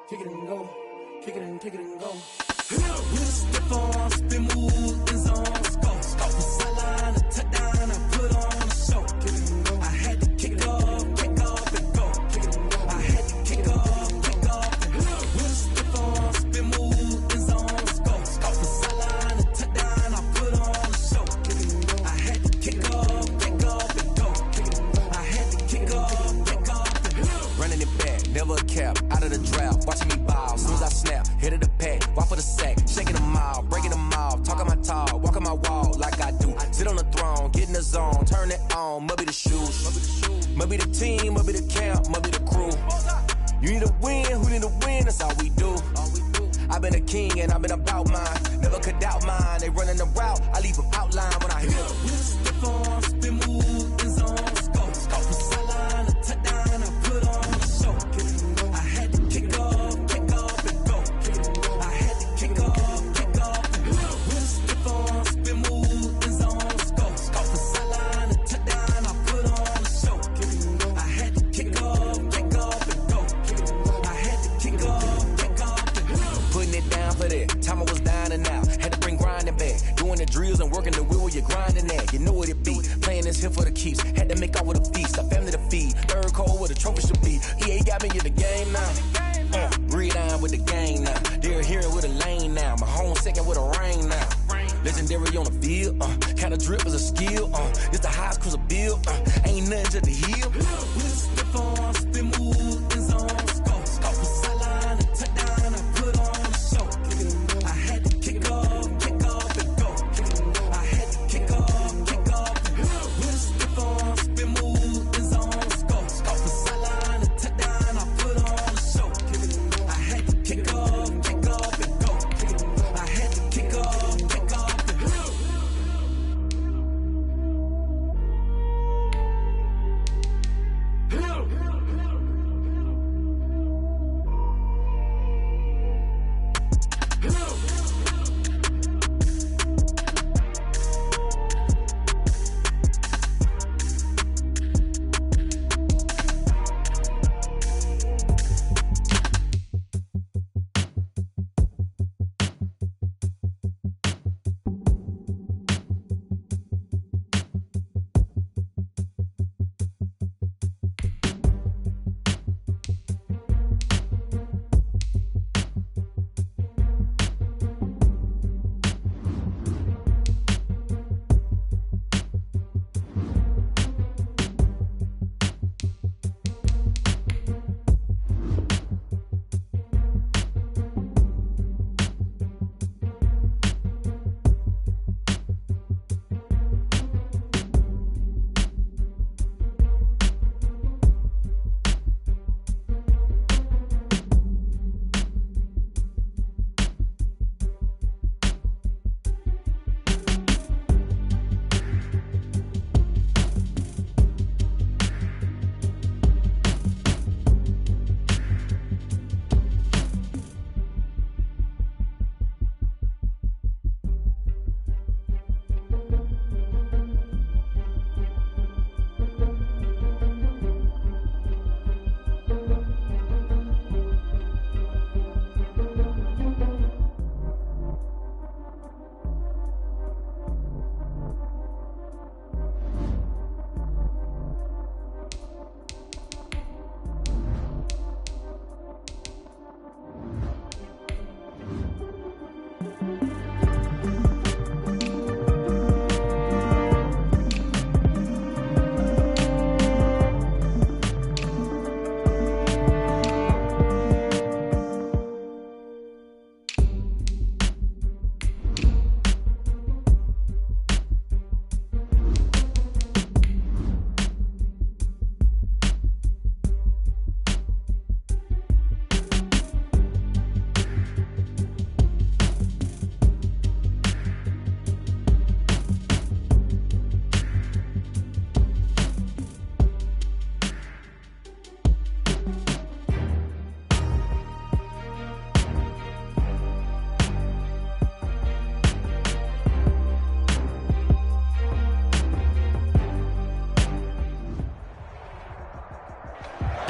kick it and go, kick it and go. With a stiff on, spin move, in zone, go. From sideline to touchdown, I put on a show. Kick it and go. I had to kick off and go. Kick it and go. I had to kick off and go. With a stiff on, spin move, in zone, go. From sideline to touchdown, I put on a show. Kick it and go. I had to kick off and go. Kick it and go. I had to kick off and go. Running it back, never a cap, out of the drought, watching me ball. Soon as I snap, hit of the pack, walk for the sack, shaking them all, breaking them off, talking my talk, walking my wall like I do. Sit on the throne, get in the zone, turn it on, must be the shoes, must be the team, must be the camp, must be the crew. You need a win, who need a win, that's all we do. I've been a king and I've been about mine, never could doubt mine. They running the route, I leave them outline when I hit them. With a stiff on, spin move, in zone, go. From sideline to touchdown, I put on a show. I had to kick off and go. I had to kick off and go. With a stiff on, spin move, in zone, go. From sideline to touchdown, I put on a show. I had to kick off and go. I had to kick off and go. Putting it down for that, time I was down and out, had to bring grinding back, doing the drills and working the wheel where you're grinding at, you know what it be, playing this here for the keeps, had to make out with a feast, a family to feed, third cold where the trophy should be, EA got me in the game now, breathe on with the gang now, they're hearing with a lane now, my home second with a rain now, legendary on the field, kind of drip is a skill, it's the highest cruiser bill, ain't nothing to the hill. With a stiff on, spin move, in zone, go. From sideline to touchdown, I put on a show. I had to kick off and go. I had to kick off and go. With a stiff on, spin move, in zone, go. From sideline to touchdown, I put on a show. I had to kick off and go. I had to kick off and go.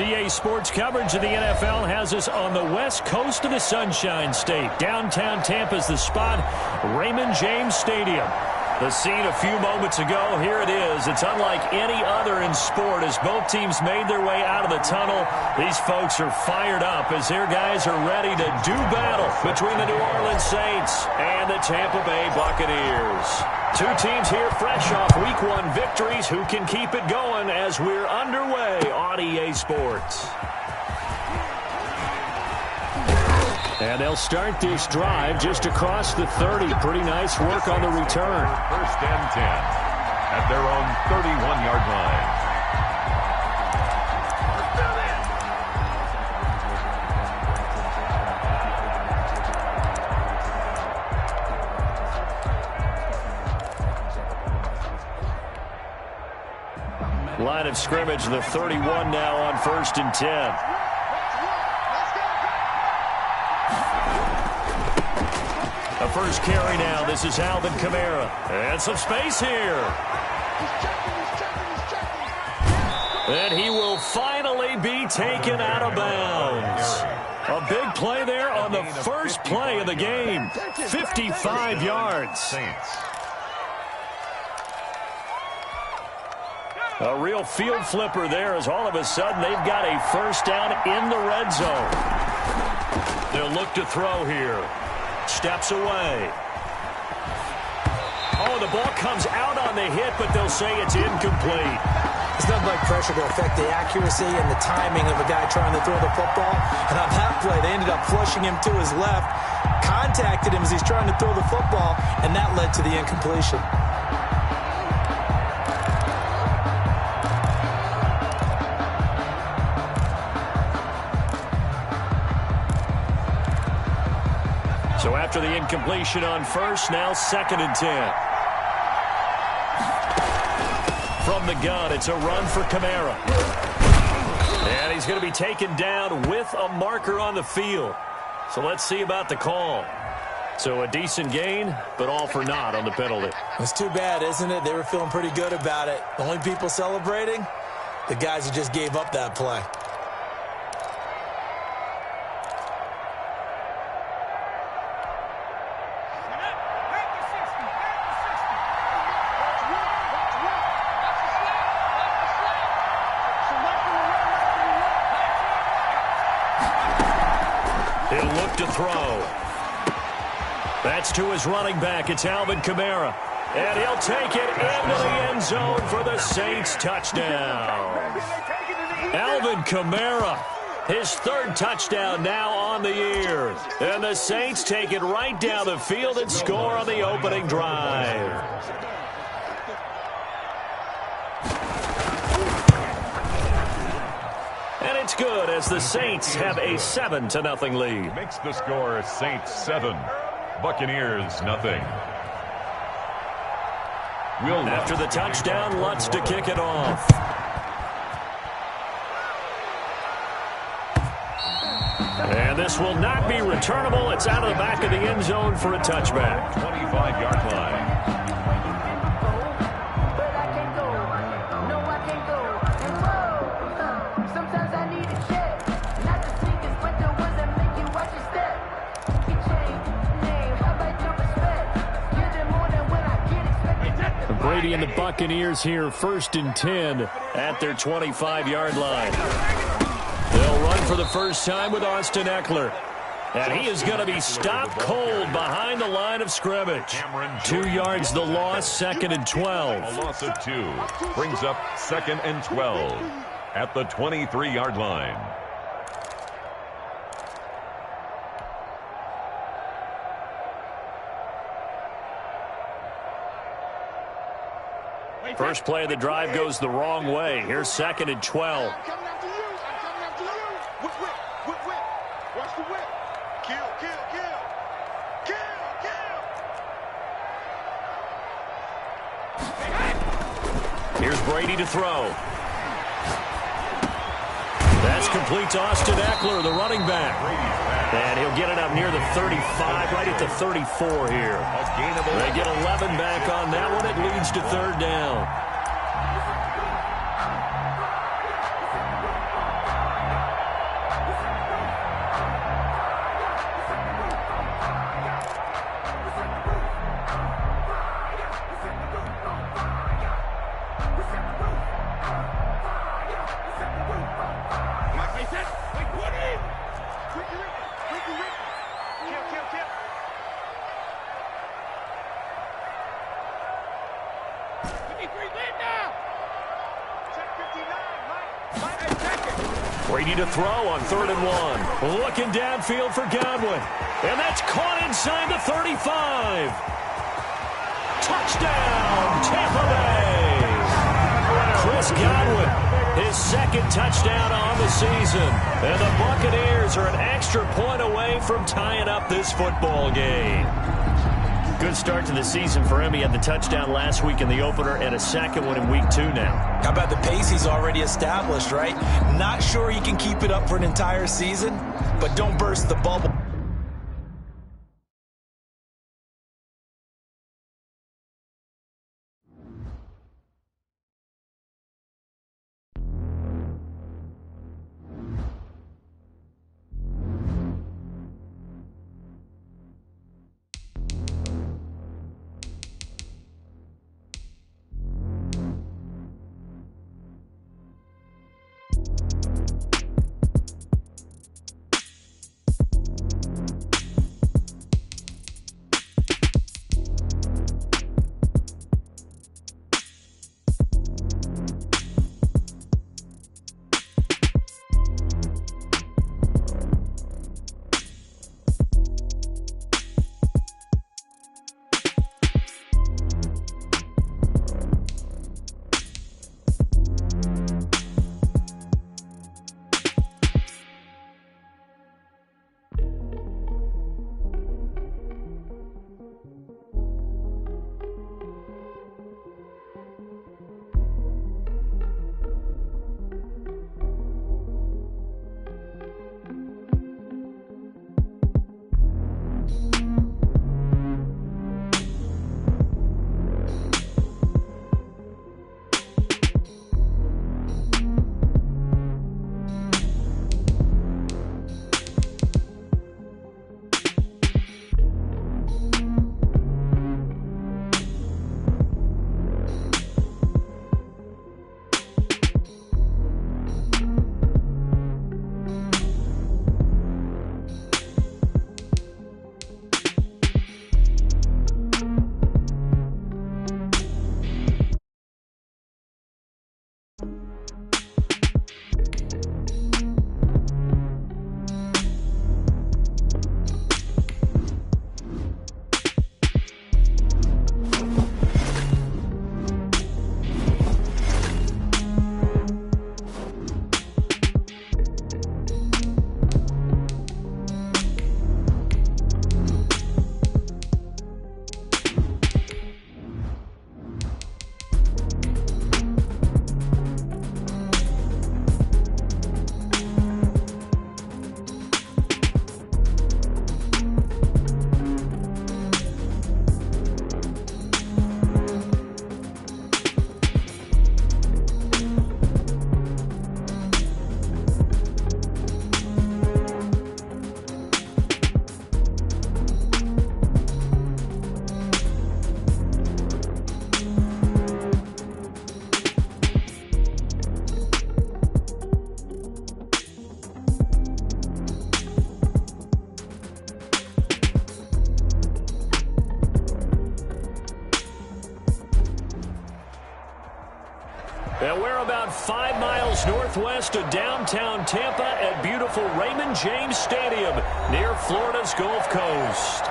EA Sports coverage of the NFL has us on the west coast of the Sunshine State. Downtown Tampa's the spot, Raymond James Stadium. The scene a few moments ago, here it is. It's unlike any other in sport as both teams made their way out of the tunnel. These folks are fired up as their guys are ready to do battle between the New Orleans Saints and the Tampa Bay Buccaneers. Two teams here fresh off Week 1 victories. Who can keep it going as we're underway on EA Sports? And they'll start this drive just across the 30. Pretty nice work on the return. First and 10 at their own 31-yard line. Line of scrimmage, the 31 now on first and 10. The first carry now. This is Alvin Kamara. And some space here. And he will finally be taken out of bounds. A big play there on the first play of the game. 55 yards. A real field flipper there as all of a sudden they've got a first down in the red zone. They'll look to throw here. Steps away. Oh, the ball comes out on the hit, but they'll say it's incomplete. It's nothing like pressure to affect the accuracy and the timing of a guy trying to throw the football. And on that play, they ended up flushing him to his left, contacted him as he's trying to throw the football, and that led to the incompletion. So after the incompletion on first, now second and 10. From the gun, it's a run for Kamara. And he's going to be taken down with a marker on the field. So let's see about the call. So a decent gain, but all for naught on the penalty. It's too bad, isn't it? They were feeling pretty good about it. The only people celebrating, the guys who just gave up that play. He'll look to throw. That's to his running back. It's Alvin Kamara. And he'll take it into the end zone for the Saints touchdown. Alvin Kamara, his third touchdown now on the year. And the Saints take it right down the field and score on the opening drive. And it's good as the Saints have a 7-0 lead. Makes the score Saints 7, Buccaneers nothing. After the touchdown, Lutz to kick it off. And this will not be returnable. It's out of the back of the end zone for a touchback. 25-yard line. Brady and the Buccaneers here first and 10 at their 25-yard line. They'll run for the first time with Austin Eckler. And he is going to be stopped cold behind the line of scrimmage. 2 yards the loss, second and 12. A loss of 2 brings up second and 12 at the 23-yard line. First play of the drive goes the wrong way. Here's second and 12. Here's Brady to throw. That's complete to Austin Eckler, the running back. And he'll get it up near the 35, right at the 34 here. They get 11 back on that one. It leads to third down. Brady to throw on 3rd and 1. Looking downfield for Godwin. And that's caught inside the 35. Touchdown, Tampa Bay. Chris Godwin, his 2nd touchdown on the season. And the Buccaneers are an extra point away from tying up this football game. Good start to the season for him. He had the touchdown last week in the opener and a 2nd one in week 2 now. How about the pace he's already established, right? Not sure he can keep it up for an entire season, but don't burst the bubble. And we're about 5 miles northwest of downtown Tampa at beautiful Raymond James Stadium near Florida's Gulf Coast.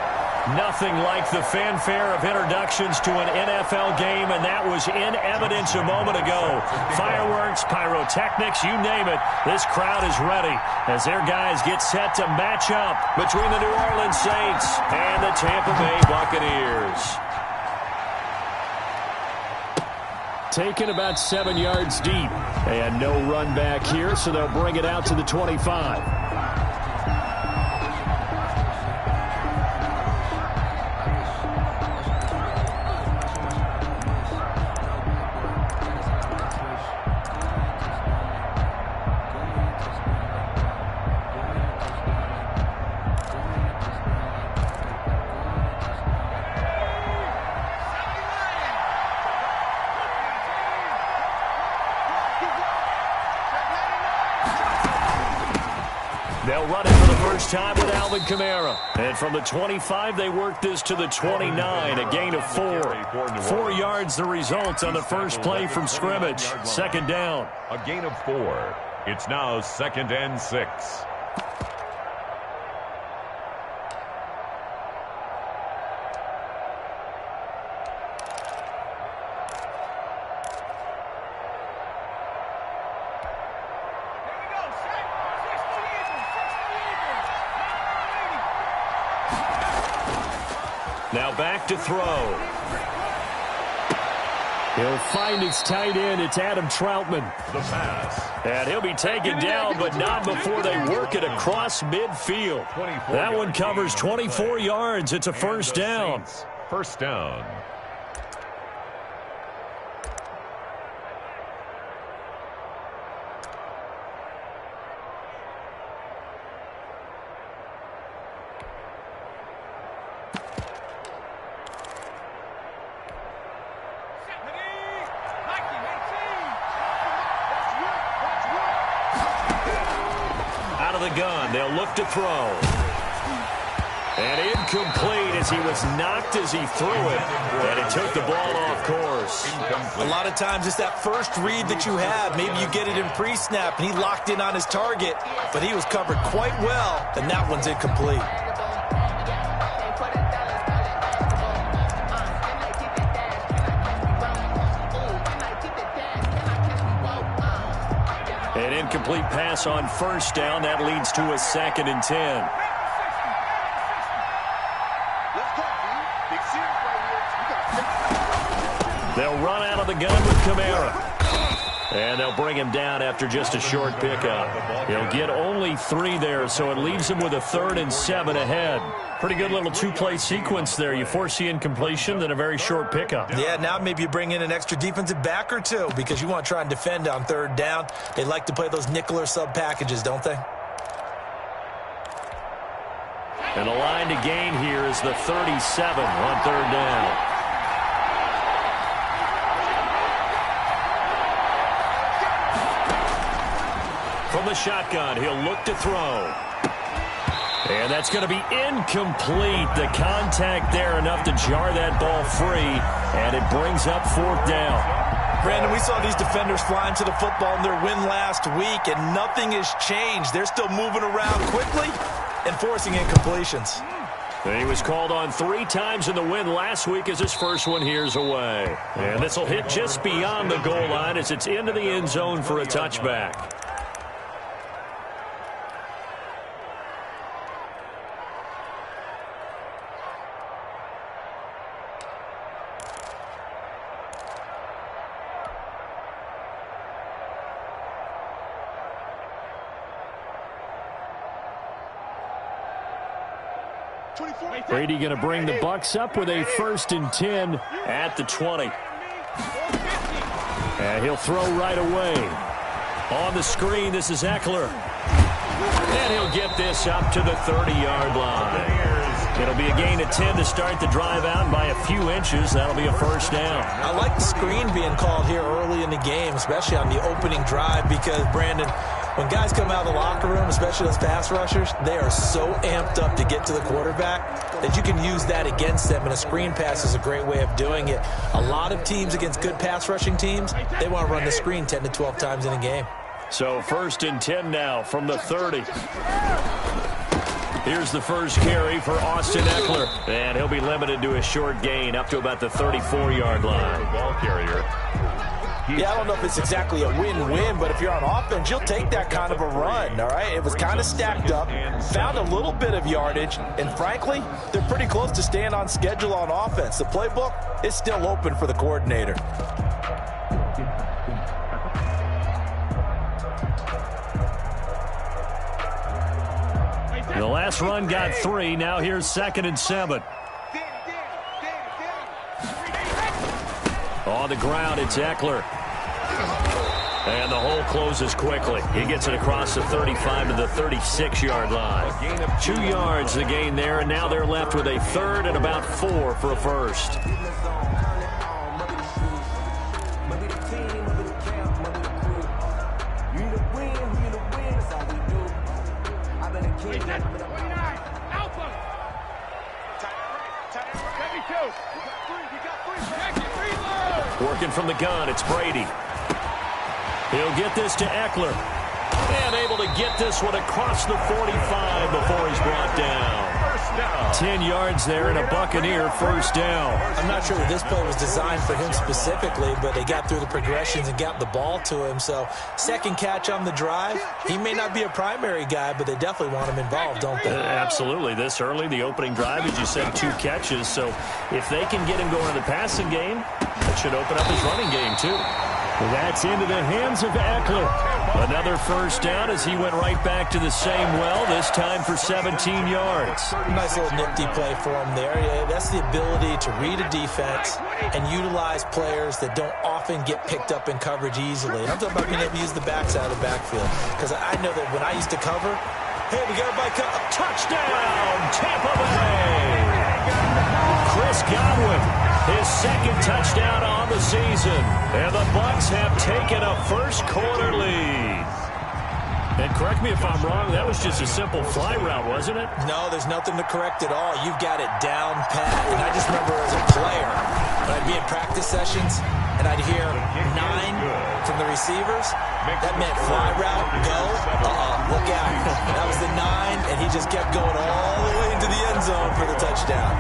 Nothing like the fanfare of introductions to an NFL game, and that was in evidence a moment ago. Fireworks, pyrotechnics, you name it. This crowd is ready as their guys get set to match up between the New Orleans Saints and the Tampa Bay Buccaneers. Taken about 7 yards deep. And no run back here, so they'll bring it out to the 25. They'll run it for the first time with Alvin Kamara. And from the 25, they work this to the 29, a gain of 4. 4 yards the result on the first play from scrimmage. Second down. A gain of 4. It's now 2nd and 6. Now back to throw. He'll find his tight end. It's Adam Troutman. The pass. And he'll be taken down, but not before they work it across midfield. That one covers 24 yards. It's a first down. First down. Gun. They'll look to throw. And incomplete as he was knocked as he threw it. And it took the ball off course. A lot of times it's that first read that you have. Maybe you get it in pre-snap and he locked in on his target, but he was covered quite well, and that one's incomplete. An incomplete pass on first down. That leads to a 2nd and 10. They'll run out of the gun with Kamara. And they'll bring him down after just a short pickup. He'll get only 3 there, so it leaves him with a 3rd and 7 ahead. Pretty good little 2-play sequence there. You force the incompletion, then a very short pickup. Yeah, now maybe you bring in an extra defensive back or two because you want to try and defend on 3rd down. They like to play those nickel or sub packages, don't they? And the line to gain here is the 37 on 3rd down. From the shotgun, he'll look to throw. And that's going to be incomplete. The contact there enough to jar that ball free, and it brings up 4th down. Brandon, we saw these defenders flying to the football in their win last week, and nothing has changed. They're still moving around quickly and forcing incompletions. And he was called on 3 times in the win last week as his first one here's away. And this will hit just beyond the goal line as it's into the end zone for a touchback. Brady going to bring the Bucks up with a 1st and 10 at the 20. And he'll throw right away. On the screen, this is Eckler. And he'll get this up to the 30-yard line. It'll be a gain of 10 to start the drive out by a few inches. That'll be a first down. I like the screen being called here early in the game, especially on the opening drive, because, Brandon, when guys come out of the locker room, especially those pass rushers, they are so amped up to get to the quarterback that you can use that against them, and a screen pass is a great way of doing it. A lot of teams against good pass rushing teams, they want to run the screen 10 to 12 times in a game. So 1st and 10 now from the 30. Here's the first carry for Austin Eckler. And he'll be limited to a short gain up to about the 34-yard line. Ball carrier. Yeah, I don't know if it's exactly a win-win, but if you're on offense, you'll take that kind of a run, all right? It was kind of stacked up, found a little bit of yardage, and frankly, they're pretty close to staying on schedule on offense. The playbook is still open for the coordinator. The last run got 3. Now here's 2nd and 7. On the ground, it's Eckler. And the hole closes quickly. He gets it across the 35 to the 36-yard line. 2 yards the gain there, and now they're left with a 3rd and about 4 for a first. Working from the gun, it's Brady. He'll get this to Eckler. And able to get this one across the 45 before he's brought down. 10 yards there and a Buccaneer first down. I'm not sure that this play was designed for him specifically, but they got through the progressions and got the ball to him. So second catch on the drive. He may not be a primary guy, but they definitely want him involved, don't they? Absolutely. This early, the opening drive, as you said, 2 catches. So if they can get him going in the passing game, that should open up his running game too. That's into the hands of Eckler. Another first down as he went right back to the same well, this time for 17 yards. Nice little nifty play for him there. That's the ability to read a defense and utilize players that don't often get picked up in coverage easily. And I'm talking about being able to use the backside of the backfield. Because I know that when I used to cover, hey, we got a touchdown, Tampa Bay! Chris Godwin, his second touchdown on the season. And the Bucs have taken a first-quarter lead. And correct me if I'm wrong, that was just a simple fly route, wasn't it? No, there's nothing to correct at all. You've got it down pat. And I just remember as a player, when I'd be in practice sessions, and I'd hear 9 from the receivers, that meant fly route, go, look out. That was the 9, and he just kept going all the way into the end zone for the touchdown.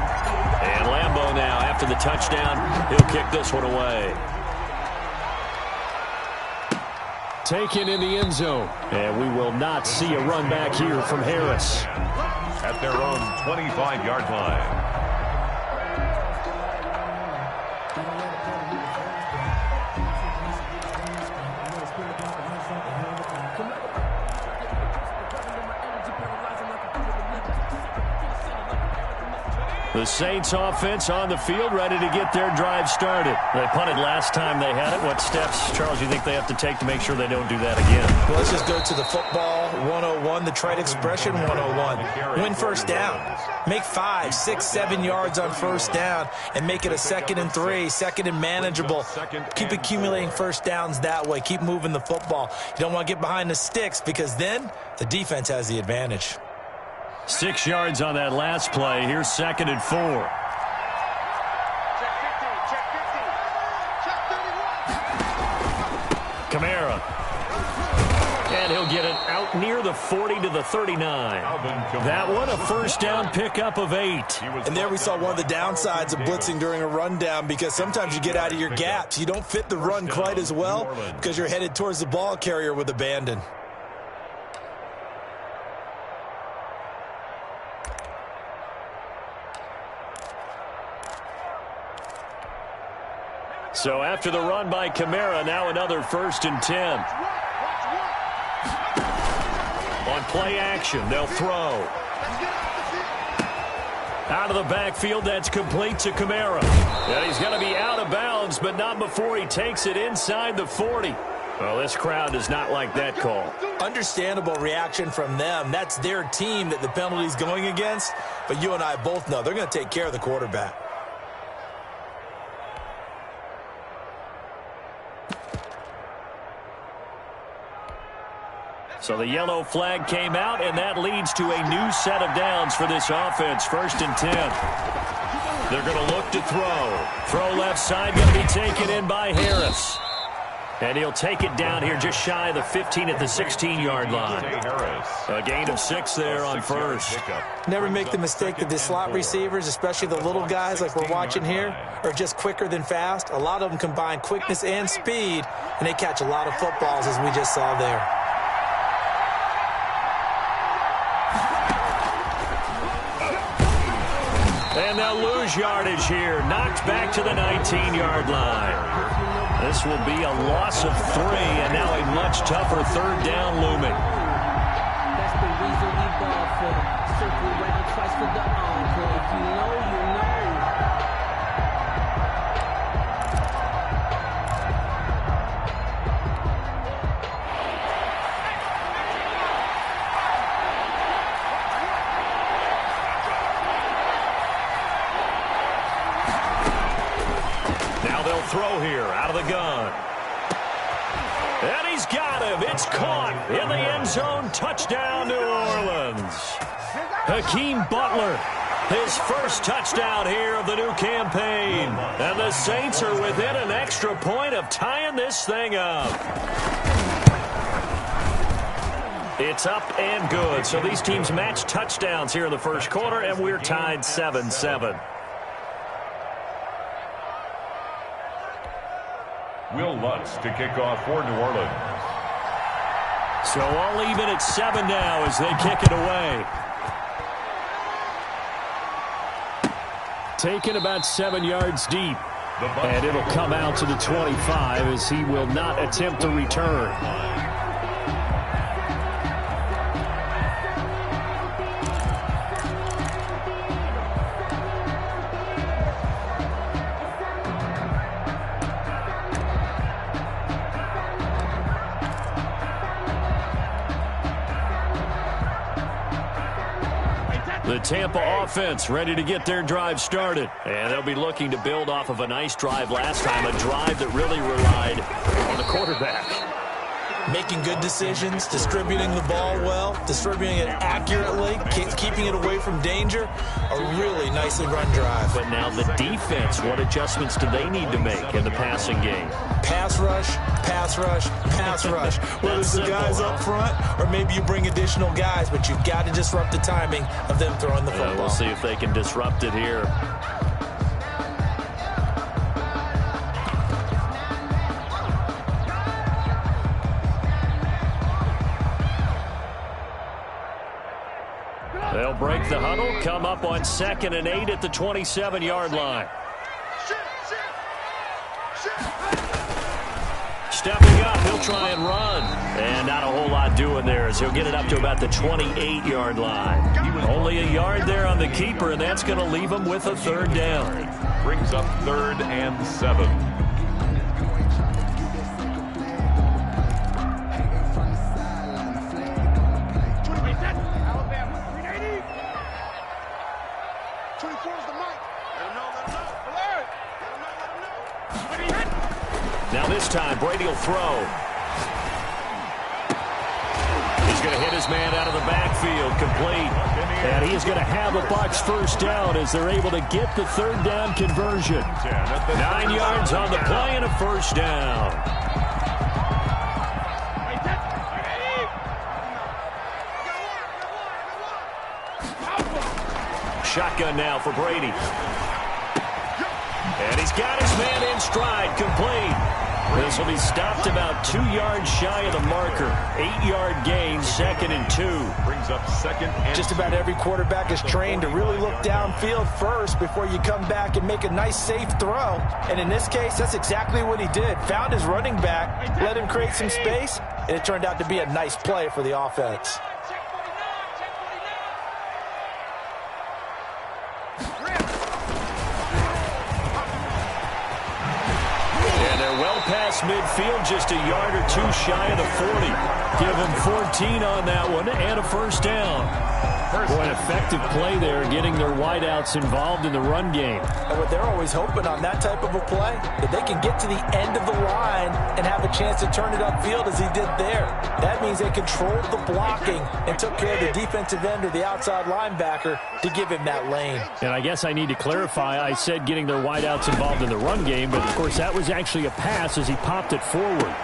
And Lambeau now, after the touchdown, he'll kick this one away. Taken in the end zone. And we will not see a run back here from Harris. At their own 25-yard line. The Saints offense on the field, ready to get their drive started. They punted last time they had it. What steps, Charles, you think they have to take to make sure they don't do that again? Well, let's just go to the football 101, the trite expression 101. Win first down. Make 5, 6, 7 yards on first down and make it a 2nd and 3, second and manageable. Keep accumulating first downs that way. Keep moving the football. You don't want to get behind the sticks because then the defense has the advantage. 6 yards on that last play. Here's 2nd and 4. Kamara. And he'll get it out near the 40 to the 39. That one, a first down pickup of 8. And there we saw one of the downsides of blitzing during a rundown because sometimes you get out of your gaps. You don't fit the run quite as well because you're headed towards the ball carrier with abandon. So after the run by Kamara, now another 1st and 10. On play action, they'll throw. Out of the backfield, that's complete to Kamara. And he's going to be out of bounds, but not before he takes it inside the 40. Well, this crowd does not like that call. Understandable reaction from them. That's their team that the penalty's going against. But you and I both know they're going to take care of the quarterback. So the yellow flag came out, and that leads to a new set of downs for this offense. 1st and 10. They're going to look to throw. Throw left side, going to be taken in by Harris. And he'll take it down here just shy of the 15 at the 16-yard line. A gain of 6 there on first. Never make the mistake that the slot receivers, especially the little guys like we're watching here, are just quicker than fast. A lot of them combine quickness and speed, and they catch a lot of footballs as we just saw there. And they'll lose yardage here. Knocked back to the 19-yard line. This will be a loss of 3, and now a much tougher 3rd down looming. That's the reason we ball for. Circle right twice for the encore. If you know, you know. Now they'll throw here out of the gun. And he's got him. It's caught in the end zone. Touchdown, New Orleans. Hakeem Butler, his first touchdown here of the new campaign. And the Saints are within an extra point of tying this thing up. It's up and good. So these teams match touchdowns here in the first quarter, and we're tied 7-7. Will Lutz to kick off for New Orleans. So all even at 7 now as they kick it away. Taken about 7 yards deep. And it'll come out to the 25 as he will not attempt to return. The Tampa offense ready to get their drive started. And they'll be looking to build off of a nice drive last time, a drive that really relied on the quarterback. Making good decisions, distributing the ball well, distributing it accurately, keeping it away from danger. A really nicely run drive. But now the defense, what adjustments do they need to make in the passing game? Pass rush, pass rush, pass rush. Whether it's the guys up front or maybe you bring additional guys, but you've got to disrupt the timing of them throwing the football. We'll see if they can disrupt it here. They'll break the huddle, come up on 2nd and 8 at the 27-yard line. Stepping up, he'll try and run. And not a whole lot doing there as he'll get it up to about the 28-yard line. Only a yard there on the keeper, and that's going to leave him with a 3rd down. Brings up 3rd and 7. Now this time, Brady will throw. He's going to hit his man out of the backfield, complete. And he is going to have a Bucs 1st down as they're able to get the 3rd down conversion. 9 yards on the play and a 1st down. Shotgun now for Brady. And he's got his man in stride, complete. This will be stopped about 2 yards shy of the marker. 8-yard gain, 2nd and 2. Brings up 2nd and Just about every quarterback is trained to really look downfield first before you come back and make a nice, safe throw. And in this case, that's exactly what he did. Found his running back, let him create some space, and it turned out to be a nice play for the offense. Past midfield, just a yard or 2 shy of the 40. Give him 14 on that one and a 1st down. Boy, an effective play there, getting their wideouts involved in the run game. And what they're always hoping on that type of a play, that they can get to the end of the line and have a chance to turn it upfield as he did there. That means they controlled the blocking and took care of the defensive end or the outside linebacker to give him that lane. And I guess I need to clarify, I said getting their wideouts involved in the run game, but of course that was actually a pass as he popped it forward.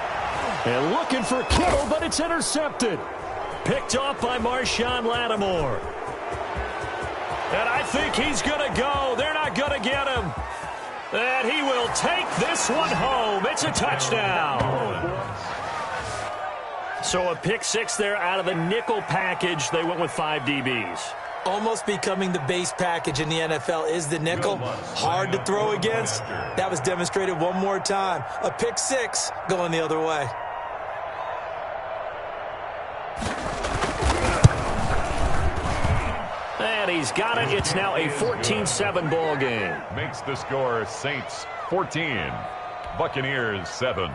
And looking for Kittle, but it's intercepted. Picked off by Marshawn Lattimore. And I think he's going to go. They're not going to get him. And he will take this one home. It's a touchdown. So a pick 6 there out of the nickel package. They went with 5 DBs. Almost becoming the base package in the NFL is the nickel. Hard to throw against. That was demonstrated one more time. A pick 6 going the other way. And he's got it. It's now a 14-7 ball game. makes the score Saints 14, Buccaneers 7.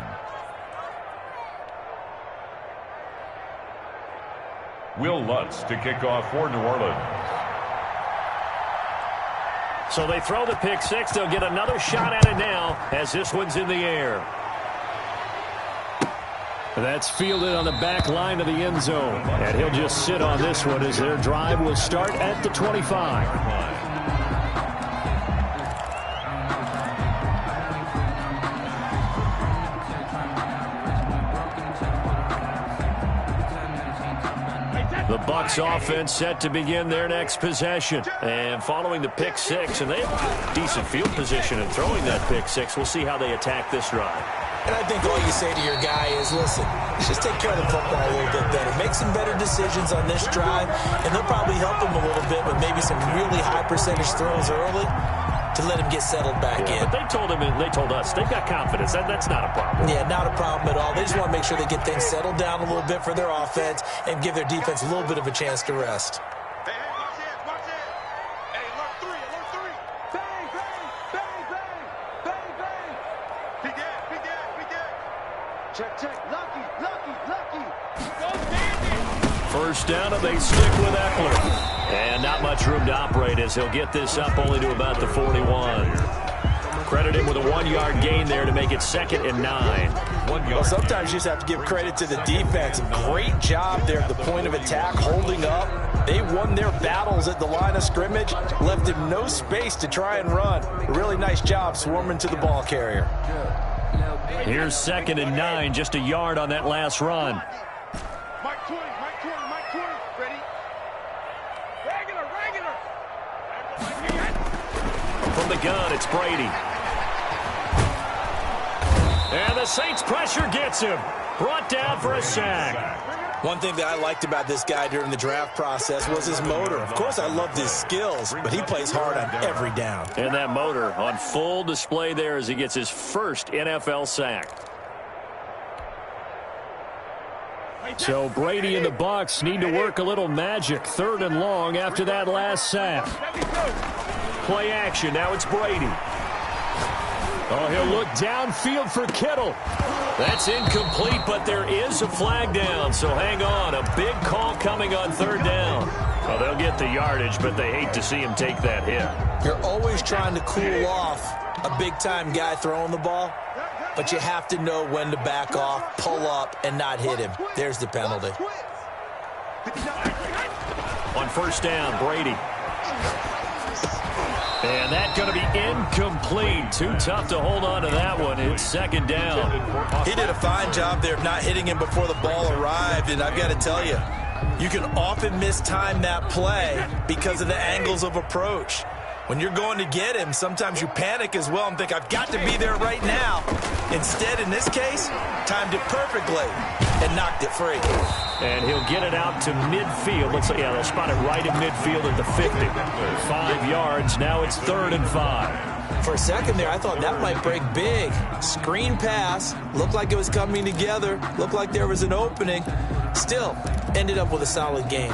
Will Lutz to kick off for New Orleans. So they throw the pick 6. They'll get another shot at it now as this one's in the air. That's fielded on the back line of the end zone. And he'll just sit on this one as their drive will start at the 25. Bucs offense set to begin their next possession. And following the pick six, and they have decent field position in throwing that pick six. We'll see how they attack this drive. And I think all you say to your guy is, listen, just take care of the football a little bit better. Make some better decisions on this drive, and they'll probably help him a little bit with maybe some really high percentage throws early to let him get settled back in. But they told him, and they told us, they've got confidence. That's not a problem. Yeah, not a problem at all. They just want to make sure they get things settled down a little bit for their offense and give their defense a little bit of a chance to rest. Hey, watch it, watch it. Hey, alert three. Bang, bang, bang, bang, bang, bang. Be dead. Check. Lucky. Go, Dandy. First down, and they stick with Eckler. And not much room to operate as he'll get this up only to about the 41. Credit him with a 1-yard gain there to make it 2nd and 9. Well, sometimes you just have to give credit to the defense. Great job there at the point of attack, holding up. They won their battles at the line of scrimmage, left him no space to try and run. A really nice job swarming to the ball carrier. Here's 2nd and 9, just a yard on that last run. Mike 20. Ready? Regular. From the gun, it's Brady. And the Saints pressure gets him. Brought down for a sack. One thing that I liked about this guy during the draft process was his motor. Of course, I loved his skills, but he plays hard on every down. And that motor on full display there as he gets his first NFL sack. So Brady and the Bucs need to work a little magic. 3rd and long after that last sack. Play action. Now it's Brady. Oh, he'll look downfield for Kittle. That's incomplete, but there is a flag down, so hang on. A big call coming on 3rd down. Well, they'll get the yardage, but they hate to see him take that hit. You're always trying to cool off a big-time guy throwing the ball, but you have to know when to back off, pull up, and not hit him. There's the penalty. On 1st down, Brady. And that's going to be incomplete. Too tough to hold on to that one. It's 2nd down. He did a fine job there of not hitting him before the ball arrived, and I've got to tell you, you can often mistime that play because of the angles of approach. When you're going to get him, sometimes you panic as well and think, I've got to be there right now. Instead, in this case, timed it perfectly and knocked it free. And he'll get it out to midfield. Looks like, yeah, they'll spot it right in midfield at the 50. 5 yards. Now it's 3rd and 5. For a second there, I thought that might break big. Screen pass. Looked like it was coming together. Looked like there was an opening. Still, ended up with a solid game.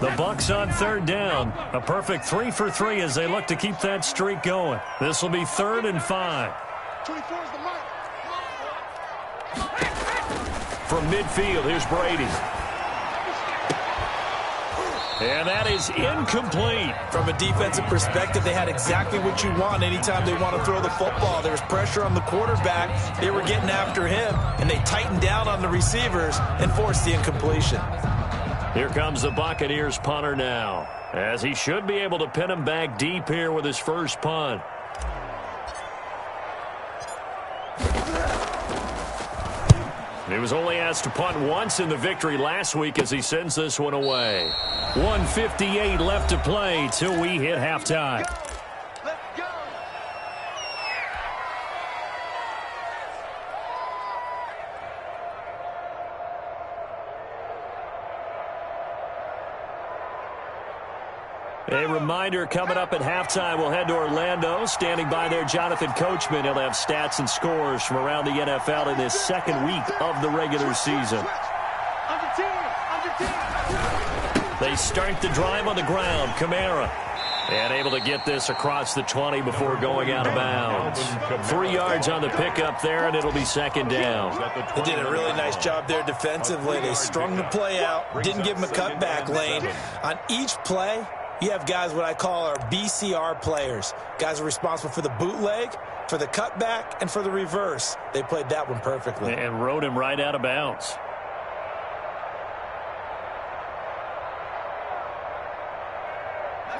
The Bucs on 3rd down. A perfect 3 for 3 as they look to keep that streak going. This will be 3rd and 5. 24 is the mark. From midfield, here's Brady. And that is incomplete. From a defensive perspective, they had exactly what you want anytime they want to throw the football. There was pressure on the quarterback. They were getting after him, and they tightened down on the receivers and forced the incompletion. Here comes the Buccaneers punter now, as he should be able to pin him back deep here with his first punt. He was only asked to punt once in the victory last week as he sends this one away. 1:58 left to play till we hit halftime. Let's go. A reminder coming up at halftime, we'll head to Orlando. Standing by there, Jonathan Coachman. He'll have stats and scores from around the NFL in this 2nd week of the regular season. They start the drive on the ground. Kamara. And able to get this across the 20 before going out of bounds. 3 yards on the pickup there, and it'll be 2nd down. They did a really nice job there defensively. They strung the play out, didn't give him a cutback lane. On each play, you have guys what I call our BCR players. Guys are responsible for the bootleg, for the cutback, and for the reverse. They played that one perfectly. And rode him right out of bounds.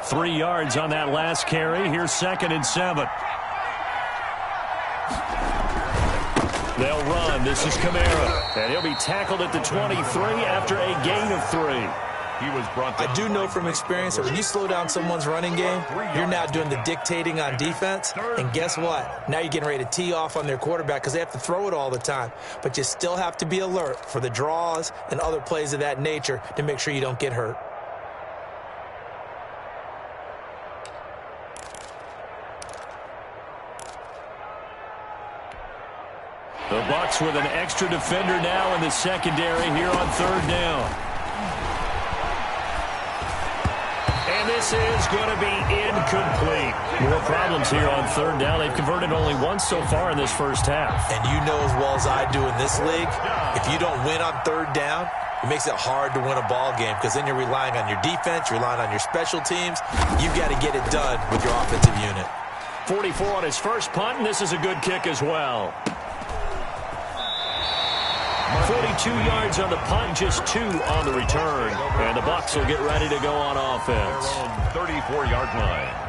Three yards on that last carry. Here's 2nd and 7. They'll run. This is Kamara. And he'll be tackled at the 23 after a gain of 3. He was brought down. I do know from experience that when you slow down someone's running game, you're now doing the dictating on defense. And guess what? Now you're getting ready to tee off on their quarterback because they have to throw it all the time. But you still have to be alert for the draws and other plays of that nature to make sure you don't get hurt. The Bucs with an extra defender now in the secondary here on 3rd down. And this is going to be incomplete. More problems here on 3rd down. They've converted only once so far in this first half. And you know as well as I do in this league, if you don't win on 3rd down, it makes it hard to win a ball game because then you're relying on your defense, you're relying on your special teams. You've got to get it done with your offensive unit. 44 on his first punt, and this is a good kick as well. 42 yards on the punt, just 2 on the return. And the Bucs will get ready to go on offense. 34-yard line.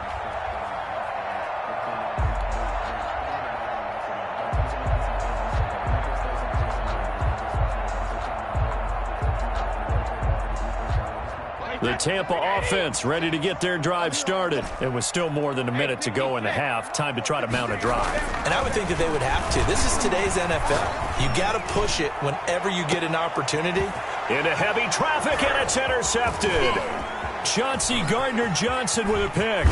The Tampa offense ready to get their drive started. It was still more than a minute to go in the half. Time to try to mount a drive. And I would think that they would have to. This is today's NFL. You got to push it whenever you get an opportunity. Into heavy traffic, and it's intercepted. Chauncey Gardner-Johnson with a pick.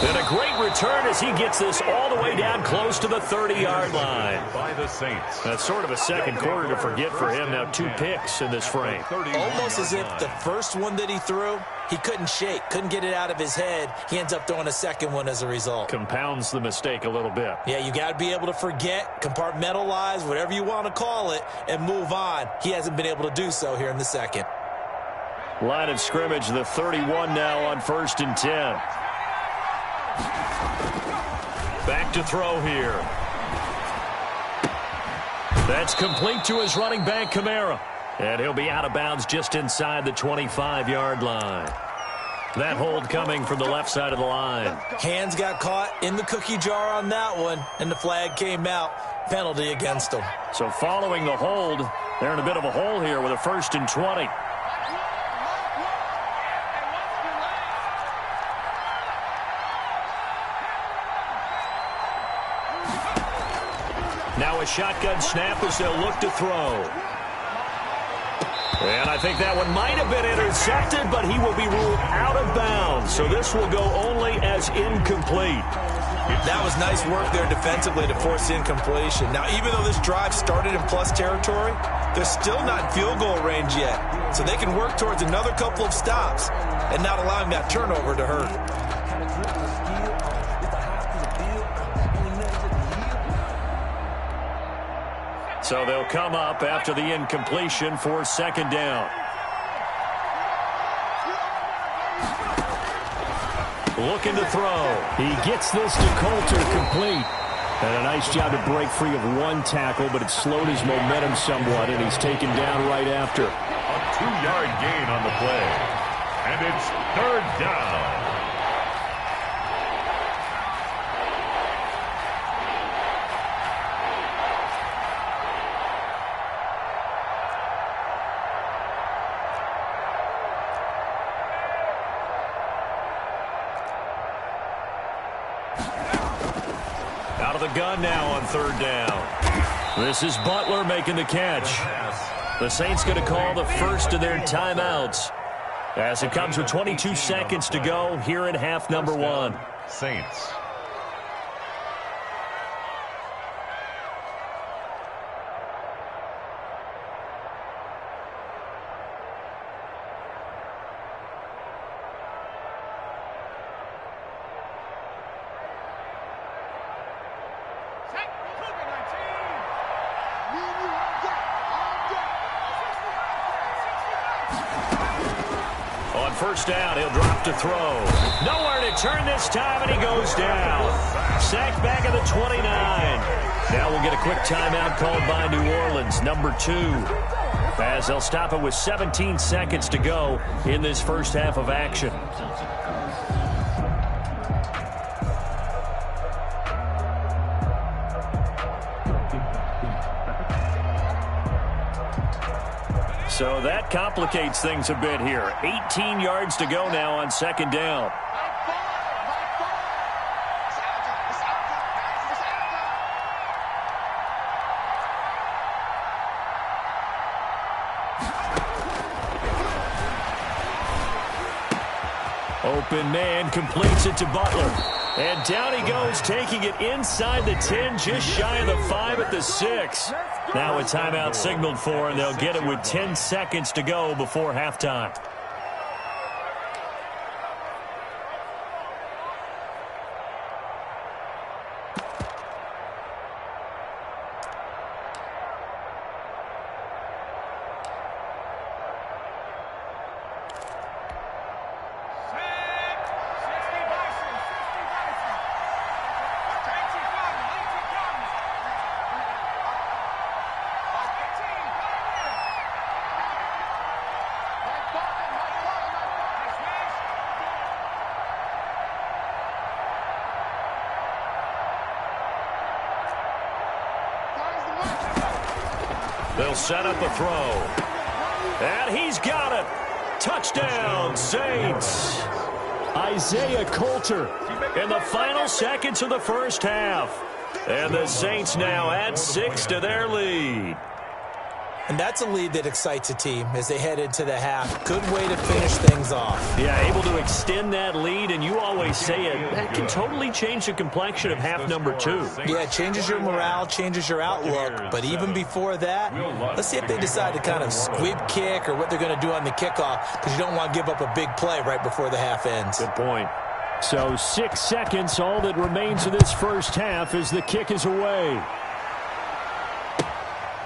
And a great return as he gets this all the way down close to the 30-yard line. By the Saints. That's sort of a second quarter to forget for him. Now 2 picks in this frame. Almost as if the first one that he threw, he couldn't shake, couldn't get it out of his head. He ends up throwing a second one as a result. Compounds the mistake a little bit. Yeah, you got to be able to forget, compartmentalize, whatever you want to call it, and move on. He hasn't been able to do so here in the second. Line of scrimmage, the 31 now on 1st and 10. Back to throw here. That's complete to his running back, Kamara. And he'll be out of bounds just inside the 25-yard line. That hold coming from the left side of the line. Hands got caught in the cookie jar on that one, and the flag came out. Penalty against him. So following the hold, they're in a bit of a hole here with a 1st and 20. Now a shotgun snap as they'll look to throw. And I think that one might have been intercepted, but he will be ruled out of bounds. So this will go only as incomplete. That was nice work there defensively to force incompletion. Now, even though this drive started in plus territory, they're still not in field goal range yet. So they can work towards another couple of stops and not allowing that turnover to hurt. So they'll come up after the incompletion for 2nd down. Looking to throw. He gets this to Coulter complete. And a nice job to break free of one tackle, but it slowed his momentum somewhat, and he's taken down right after. A 2-yard gain on the play. And it's 3rd down. Out of the gun now on 3rd down. This is Butler making the catch. The Saints going to call the first of their timeouts as it comes with 22 seconds to go here in half number 1. Saints. On 1st down, he'll drop to throw. Nowhere to turn this time, and he goes down. Sacked back at the 29. Now we'll get a quick timeout called by New Orleans, number 2. As they'll stop it with 17 seconds to go in this first half of action. So that complicates things a bit here. 18 yards to go now on second down. Open man completes it to Butler. And down he goes, taking it inside the 10, just shy of the 5 at the 6. Now a timeout signaled for, and they'll get it with 10 seconds to go before halftime. They'll set up a throw. And he's got it. Touchdown, Saints. Isaiah Coulter in the final seconds of the first half. And the Saints now add 6 to their lead. And that's a lead that excites a team as they head into the half. Good way to finish things off. Yeah, able to extend that lead, and you always say it, that can totally change the complexion of half number 2. Yeah, it changes your morale, changes your outlook. But even before that, let's see if they decide to kind of squib kick or what they're going to do on the kickoff, because you don't want to give up a big play right before the half ends. Good point. So 6 seconds, all that remains of this first half as the kick is away.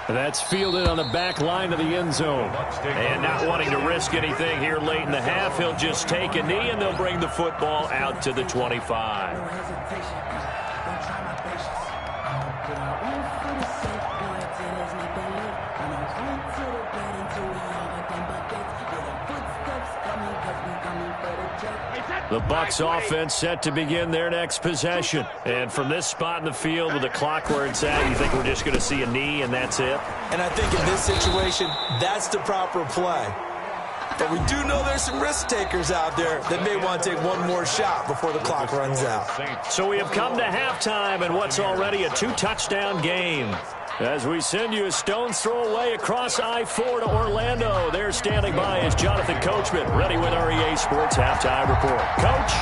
That's fielded on the back line of the end zone. And not wanting to risk anything here late in the half, he'll just take a knee, and they'll bring the football out to the 25. The Bucs offense set to begin their next possession. And from this spot in the field with the clock where it's at, you think we're just going to see a knee and that's it? And I think in this situation, that's the proper play. But we do know there's some risk takers out there that may want to take one more shot before the clock runs out. So we have come to halftime in what's already a 2-touchdown game. As we send you a stone's throw away across I-4 to Orlando. There standing by is Jonathan Coachman, ready with our EA Sports Halftime Report. Coach,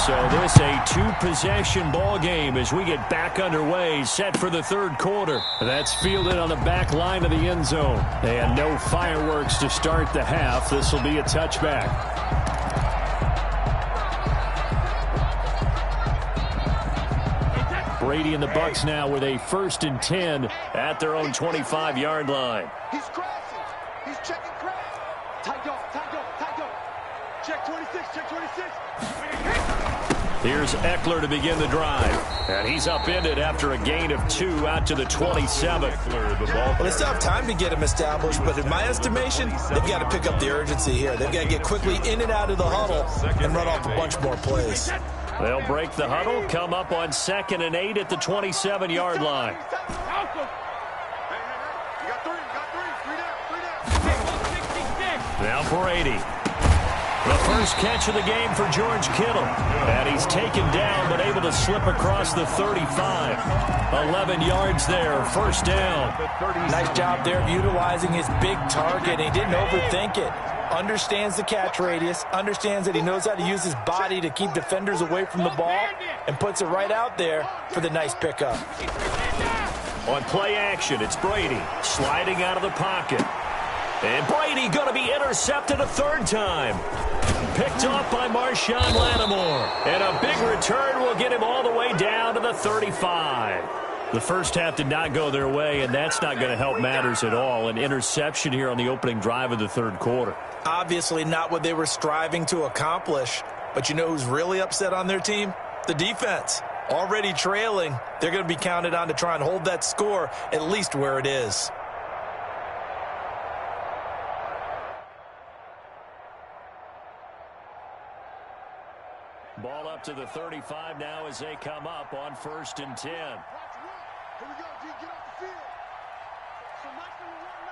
so this a 2-possession ball game as we get back underway, set for the third quarter. That's fielded on the back line of the end zone. And no fireworks to start the half. This will be a touchback. Brady and the Bucs now with a 1st and 10 at their own 25-yard line. He's crashing. He's checking crash. Tight go. Check 26, check 26. Here's Eckler to begin the drive. And he's upended after a gain of 2 out to the 27. Well, they still have time to get him established, but in my estimation, they've got to pick up the urgency here. They've got to get quickly in and out of the huddle and run off a bunch more plays. They'll break the huddle, come up on 2nd and 8 at the 27-yard line. Now Brady. The first catch of the game for George Kittle. And he's taken down but able to slip across the 35. 11 yards there, 1st down. Nice job there of utilizing his big target. He didn't overthink it. Understands the catch radius, understands that he knows how to use his body to keep defenders away from the ball, and puts it right out there for the nice pickup. On play action, it's Brady sliding out of the pocket. And Brady going to be intercepted a 3rd time. Picked off by Marshawn Lattimore. And a big return will get him all the way down to the 35. The first half did not go their way, and that's not going to help matters at all. An interception here on the opening drive of the 3rd quarter. Obviously not what they were striving to accomplish. But you know who's really upset on their team? The defense. Already trailing. They're going to be counted on to try and hold that score at least where it is. Ball up to the 35 now as they come up on 1st and 10. Here we go, G. Get off the field. So nice to run.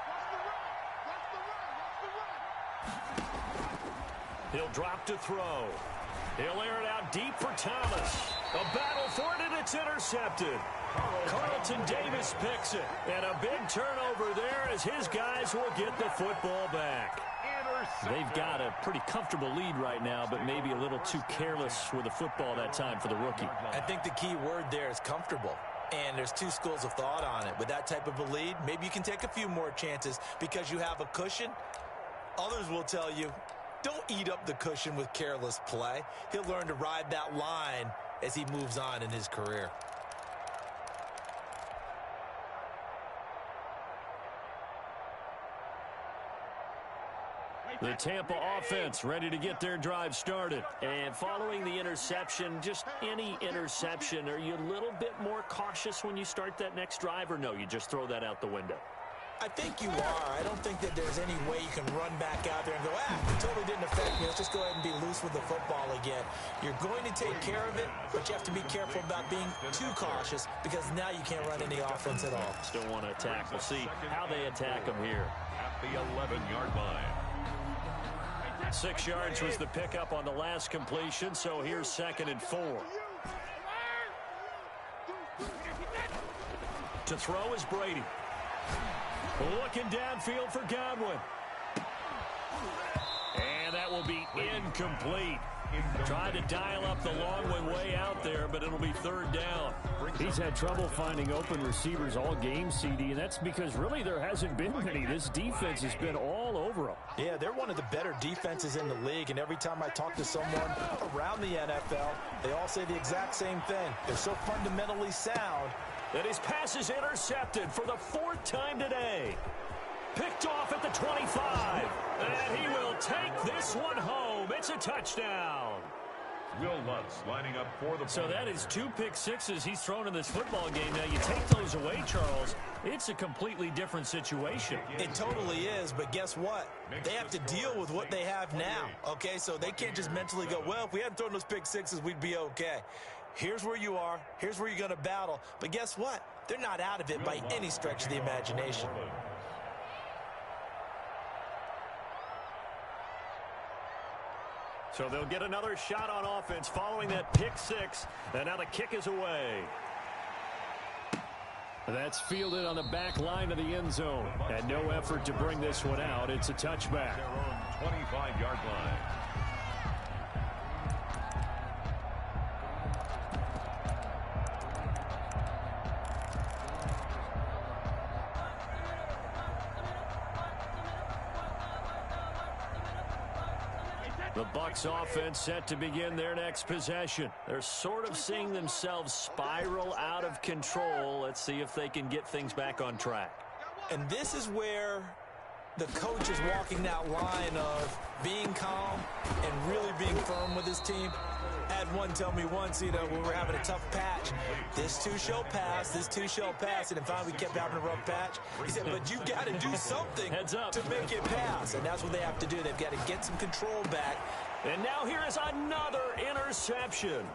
Watch the run. He'll drop to throw. He'll air it out deep for Thomas. A battle for it, and it's intercepted. Carlton Davis picks it. And a big turnover there as his guys will get the football back. They've got a pretty comfortable lead right now, but maybe a little too careless with the football that time for the rookie. I think the key word there is comfortable. And there's two schools of thought on it. With that type of a lead, maybe you can take a few more chances because you have a cushion. Others will tell you, don't eat up the cushion with careless play. He'll learn to ride that line as he moves on in his career. The Tampa offense ready to get their drive started. And following the interception, just any interception, are you a little bit more cautious when you start that next drive, or no, you just throw that out the window? I think you are. I don't think that there's any way you can run back out there and go, it totally didn't affect me. Let's just go ahead and be loose with the football again. You're going to take care of it, but you have to be careful about being too cautious because now you can't run any offense at all. Still want to attack. We'll see how they attack them here. At the 11-yard line. 6 yards was the pickup on the last completion, so here's 2nd and 4. To throw is Brady. Looking downfield for Godwin. And that will be incomplete. Tried to dial up the long one way out there, but it'll be 3rd down. He's had trouble finding open receivers all game, CD, and that's because really there hasn't been many. This defense has been all over him. Yeah, they're one of the better defenses in the league, and every time I talk to someone around the NFL, they all say the exact same thing. They're so fundamentally sound. And his pass is intercepted for the 4th time today. Picked off at the 25. And he will take this one home. It's a touchdown. Will Lutz lining up for the So that is 2 pick sixes he's thrown in this football game. Now, you take those away, Charles, it's a completely different situation. It totally is, but guess what? They have to deal with what they have now, okay? So they can't just mentally go, well, if we hadn't thrown those pick sixes, we'd be okay. Here's where you are. Here's where you're going to battle. But guess what? They're not out of it by any stretch of the imagination. So they'll get another shot on offense following that pick six. And now the kick is away. That's fielded on the back line of the end zone. And no effort to bring this one out. It's a touchback. Their own 25-yard line. The Bucs offense set to begin their next possession. They're sort of seeing themselves spiral out of control. Let's see if they can get things back on track. And this is where the coach is walking that line of being calm and really being firm with his team. I had one tell me once, when we were having a tough patch, this too shall pass, this too shall pass, and finally we kept having a rough patch. He said, but you got to do something Heads up. to make it pass, and that's what they have to do. They've got to get some control back. And now here is another interception.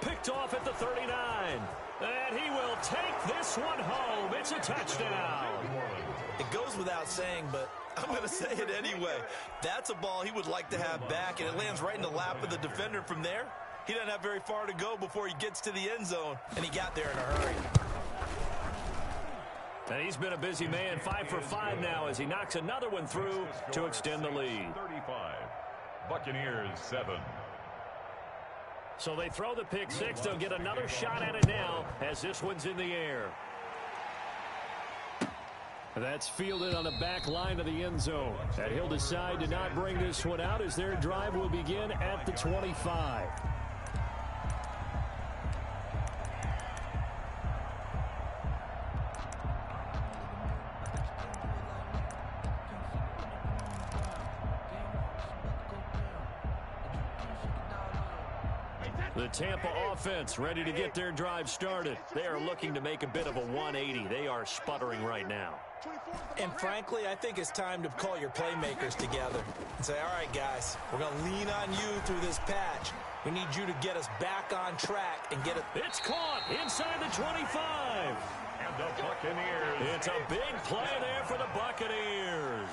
Picked off at the 39. And he will take this one home. It's a touchdown. It goes without saying, but I'm going to say it anyway. That's a ball he would like to have back, and it lands right in the lap of the defender from there. He doesn't have very far to go before he gets to the end zone, and he got there in a hurry. And he's been a busy man, 5 for 5 now as he knocks another one through to extend the lead. 35. Buccaneers 7. So they throw the pick six. They'll get another shot at it now as this one's in the air. That's fielded on the back line of the end zone. And he'll decide to not bring this one out as their drive will begin at the 25. The Tampa offense ready to get their drive started. They are looking to make a bit of a 180. They are sputtering right now. And frankly, I think it's time to call your playmakers together and say, all right, guys, we're going to lean on you through this patch. We need you to get us back on track and get it. It's caught inside the 25. the Buccaneers. It's a big play there for the Buccaneers.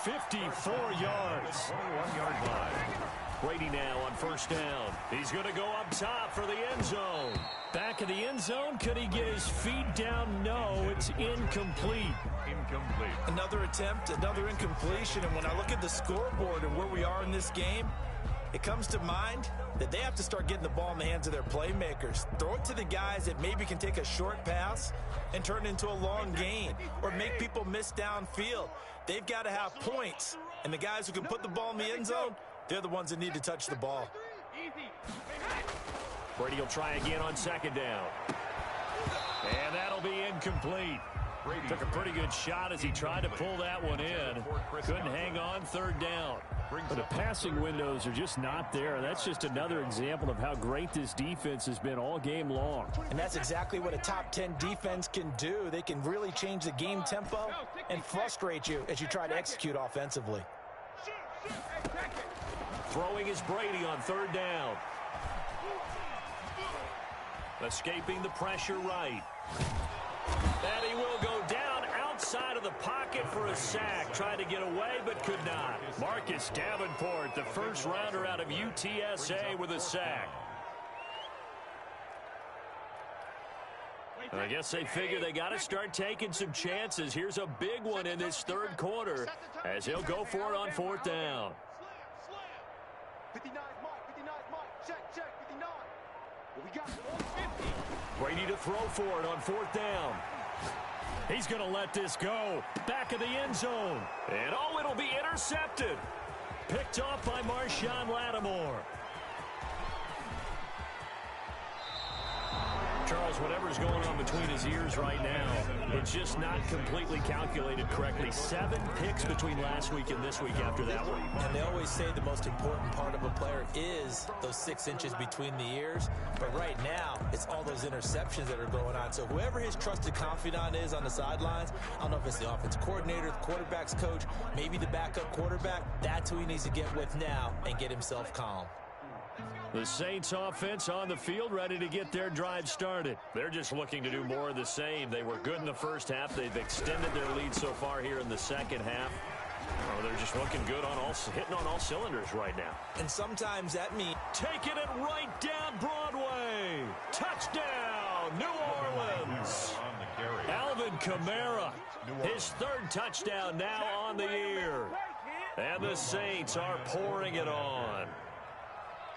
54 yards. 21-yard line. Brady now on first down. He's going to go up top for the end zone. Back of the end zone. Could he get his feet down? No, it's incomplete. Incomplete. Another attempt, another incompletion. And when I look at the scoreboard and where we are in this game, it comes to mind that they have to start getting the ball in the hands of their playmakers. Throw it to the guys that maybe can take a short pass and turn it into a long gain or make people miss downfield. They've got to have points. And the guys who can put the ball in the end zone, they're the ones that need to touch the ball. Brady will try again on second down. And that'll be incomplete. Took a pretty good shot as he tried to pull that one in. Couldn't hang on third down. But the passing windows are just not there. That's just another example of how great this defense has been all game long. And that's exactly what a top 10 defense can do. They can really change the game tempo and frustrate you as you try to execute offensively. Throwing is Brady on third down. Escaping the pressure right. And he will go down outside of the pocket for a sack. Tried to get away, but could not. Marcus Davenport, the first rounder out of UTSA, with a sack. I guess they figure they got to start taking some chances. Here's a big one in this third quarter as he'll go for it on fourth down. 59 Mike, check, 59. Well, we got 150. Brady to throw for it on fourth down. He's going to let this go. Back of the end zone. And oh, it'll be intercepted. Picked off by Marshawn Lattimore. Charles, whatever's going on between his ears right now, it's just not completely calculated correctly. 7 picks between last week and this week after that one. And they always say the most important part of a player is those 6 inches between the ears. But right now, it's all those interceptions that are going on. So whoever his trusted confidant is on the sidelines, I don't know if it's the offense coordinator, the quarterback's coach, maybe the backup quarterback, that's who he needs to get with now and get himself calm. The Saints offense on the field, ready to get their drive started. They're just looking to do more of the same. They were good in the first half. They've extended their lead so far here in the second half. Oh, they're just looking good on hitting on all cylinders right now. And sometimes that means taking it right down Broadway. Touchdown, New Orleans. Alvin Kamara, his third touchdown now on the year. And the Saints are pouring it on.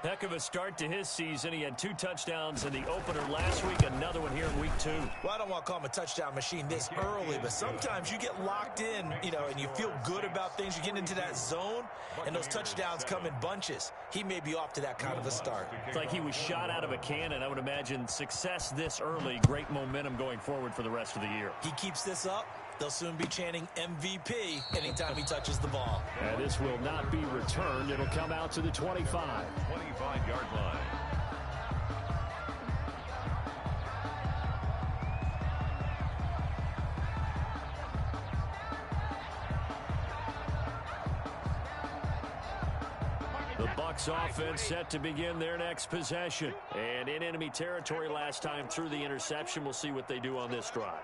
Heck of a start to his season. He had 2 touchdowns in the opener last week, another one here in week 2. Well, I don't want to call him a touchdown machine this early, but sometimes you get locked in, and you feel good about things. You get into that zone, and those touchdowns come in bunches. He may be off to that kind of a start. It's like he was shot out of a cannon. I would imagine success this early, great momentum going forward for the rest of the year. He keeps this up, they'll soon be chanting MVP anytime he touches the ball. And this will not be returned. It'll come out to the 25. 25-yard line. The Bucs offense set to begin their next possession. And in enemy territory last time through the interception. We'll see what they do on this drive.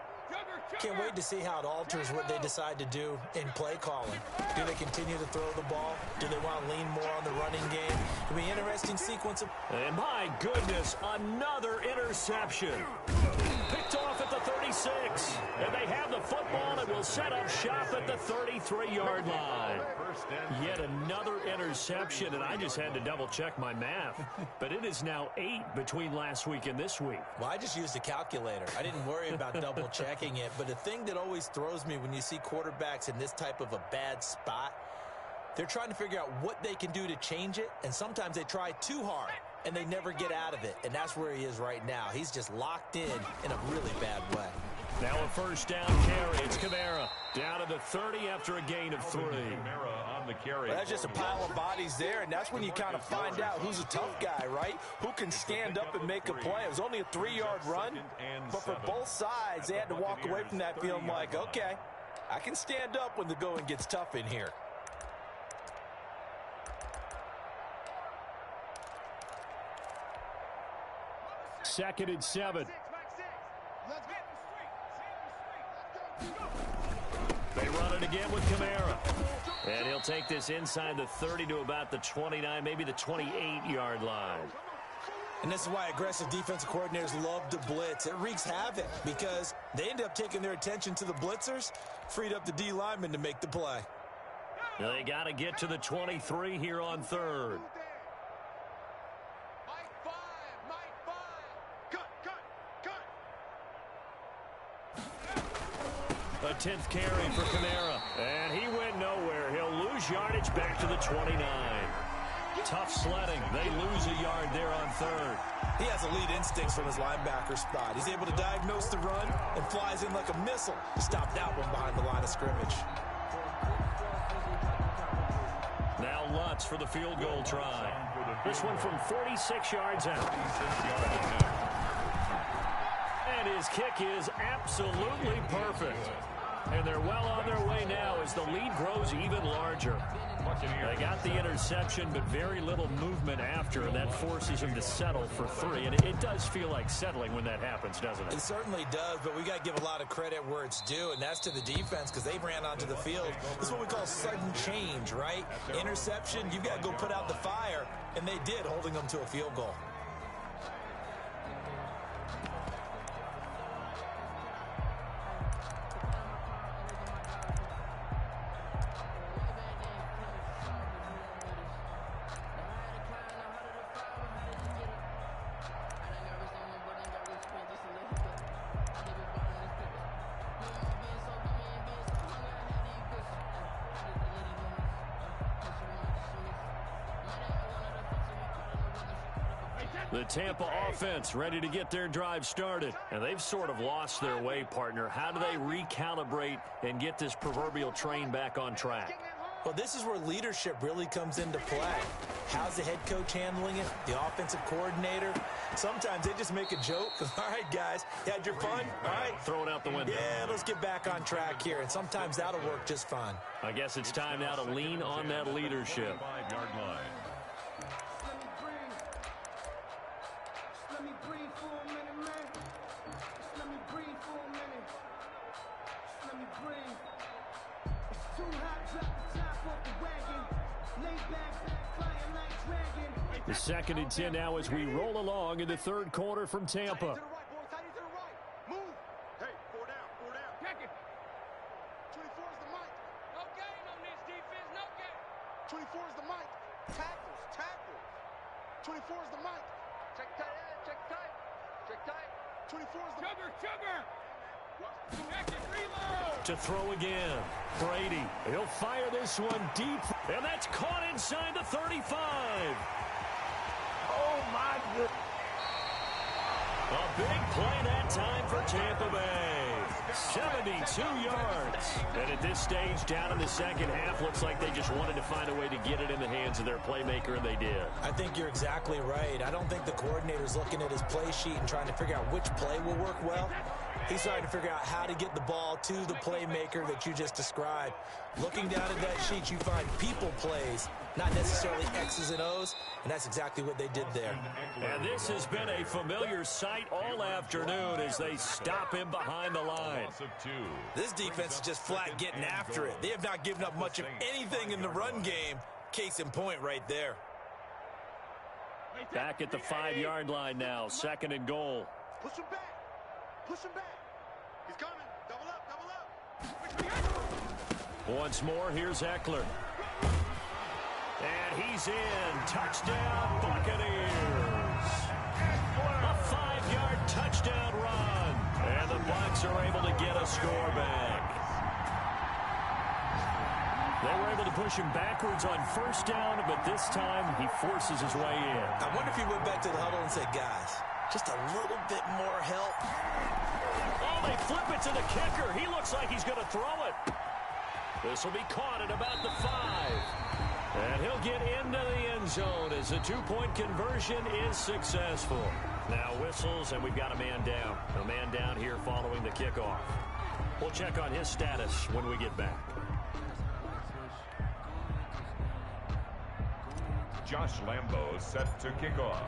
Can't wait to see how it alters what they decide to do in play calling. Do they continue to throw the ball? Do they want to lean more on the running game? It'll be an interesting sequence of... And my goodness, another interception. Picked off at the 36. And they have the football and will set up shop at the 33-yard line. Yet another interception, and I just had to double-check my math. But it is now 8 between last week and this week. Well, I just used a calculator. I didn't worry about double-checking it. But the thing that always throws me when you see quarterbacks in this type of a bad spot, they're trying to figure out what they can do to change it, and sometimes they try too hard, and they never get out of it. And that's where he is right now. He's just locked in a really bad way. Now a first down carry. It's Kamara down to the 30 after a gain of 3. Kamara on the carry. Well, that's just a pile of bodies there, and that's when you kind of find out who's a tough guy, right? Who can stand up and make a play. It was only a 3-yard run, but for both sides, they had to walk away from that feeling like, okay, I can stand up when the going gets tough in here. Second and 7. They run it again with Kamara. And he'll take this inside the 30 to about the 29, maybe the 28-yard line. And this is why aggressive defensive coordinators love to blitz. It wreaks havoc because they end up taking their attention to the blitzers, freed up the D lineman to make the play. They got to get to the 23 here on third. A 10th carry for Kamara. And he went nowhere. He'll lose yardage back to the 29. Tough sledding. They lose a yard there on third. He has elite instincts from his linebacker spot. He's able to diagnose the run and flies in like a missile to stop that one behind the line of scrimmage. Now Lutz for the field goal try. This one from 46 yards out. And his kick is absolutely perfect. And they're well on their way now as the lead grows even larger. They got the interception, but very little movement after, and that forces him to settle for 3. And it does feel like settling when that happens, doesn't it? It certainly does, but we got to give a lot of credit where it's due, and that's to the defense because they ran onto the field. This is what we call sudden change, right? Interception, you've got to go put out the fire, and they did, holding them to a field goal. The Tampa offense ready to get their drive started. And they've sort of lost their way, partner. How do they recalibrate and get this proverbial train back on track? Well, this is where leadership really comes into play. How's the head coach handling it? The offensive coordinator? Sometimes they just make a joke. All right, guys, you had your fun? All right. Throw it out the window. Yeah, let's get back on track here. And sometimes that'll work just fine. I guess it's time now to lean on that leadership. 5-yard line. The 2nd and 10 now as we roll along in the third quarter from Tampa. Move. Hey, 4 down, 4 down. Check it. 24 is the mic. No gain on this defense, no gain. 24 is the mic. Tackles. 24 is the mic. Check tight. 24 is the Sugar. To throw again. Brady. He'll fire this one deep. And that's caught inside the 35. Oh, my goodness. A big play that time for Tampa Bay. 72 yards. And at this stage, down in the second half, looks like they just wanted to find a way to get it in the hands of their playmaker, and they did. I think you're exactly right. I don't think the coordinator's looking at his play sheet and trying to figure out which play will work well. He's trying to figure out how to get the ball to the playmaker that you just described. Looking down at that sheet, you find people plays, not necessarily X's and O's, and that's exactly what they did there. And this has been a familiar sight all afternoon as they stop him behind the line. This defense is just flat getting after it. They have not given up much of anything in the run game. Case in point right there. Back at the 5-yard line now, 2nd and goal. Push him back. He's coming. Double up. Once more, here's Eckler. And he's in. Touchdown, Buccaneers. A 5-yard touchdown run. And the Bucs are able to get a score back. They were able to push him backwards on 1st down, but this time he forces his way in. I wonder if he went back to the huddle and said, guys, just a little bit more help. Oh, they flip it to the kicker. He looks like he's going to throw it. This will be caught at about the 5. And he'll get into the end zone as the 2-point conversion is successful. Now whistles, and we've got a man down. A man down here following the kickoff. We'll check on his status when we get back. Josh Lambo set to kick off.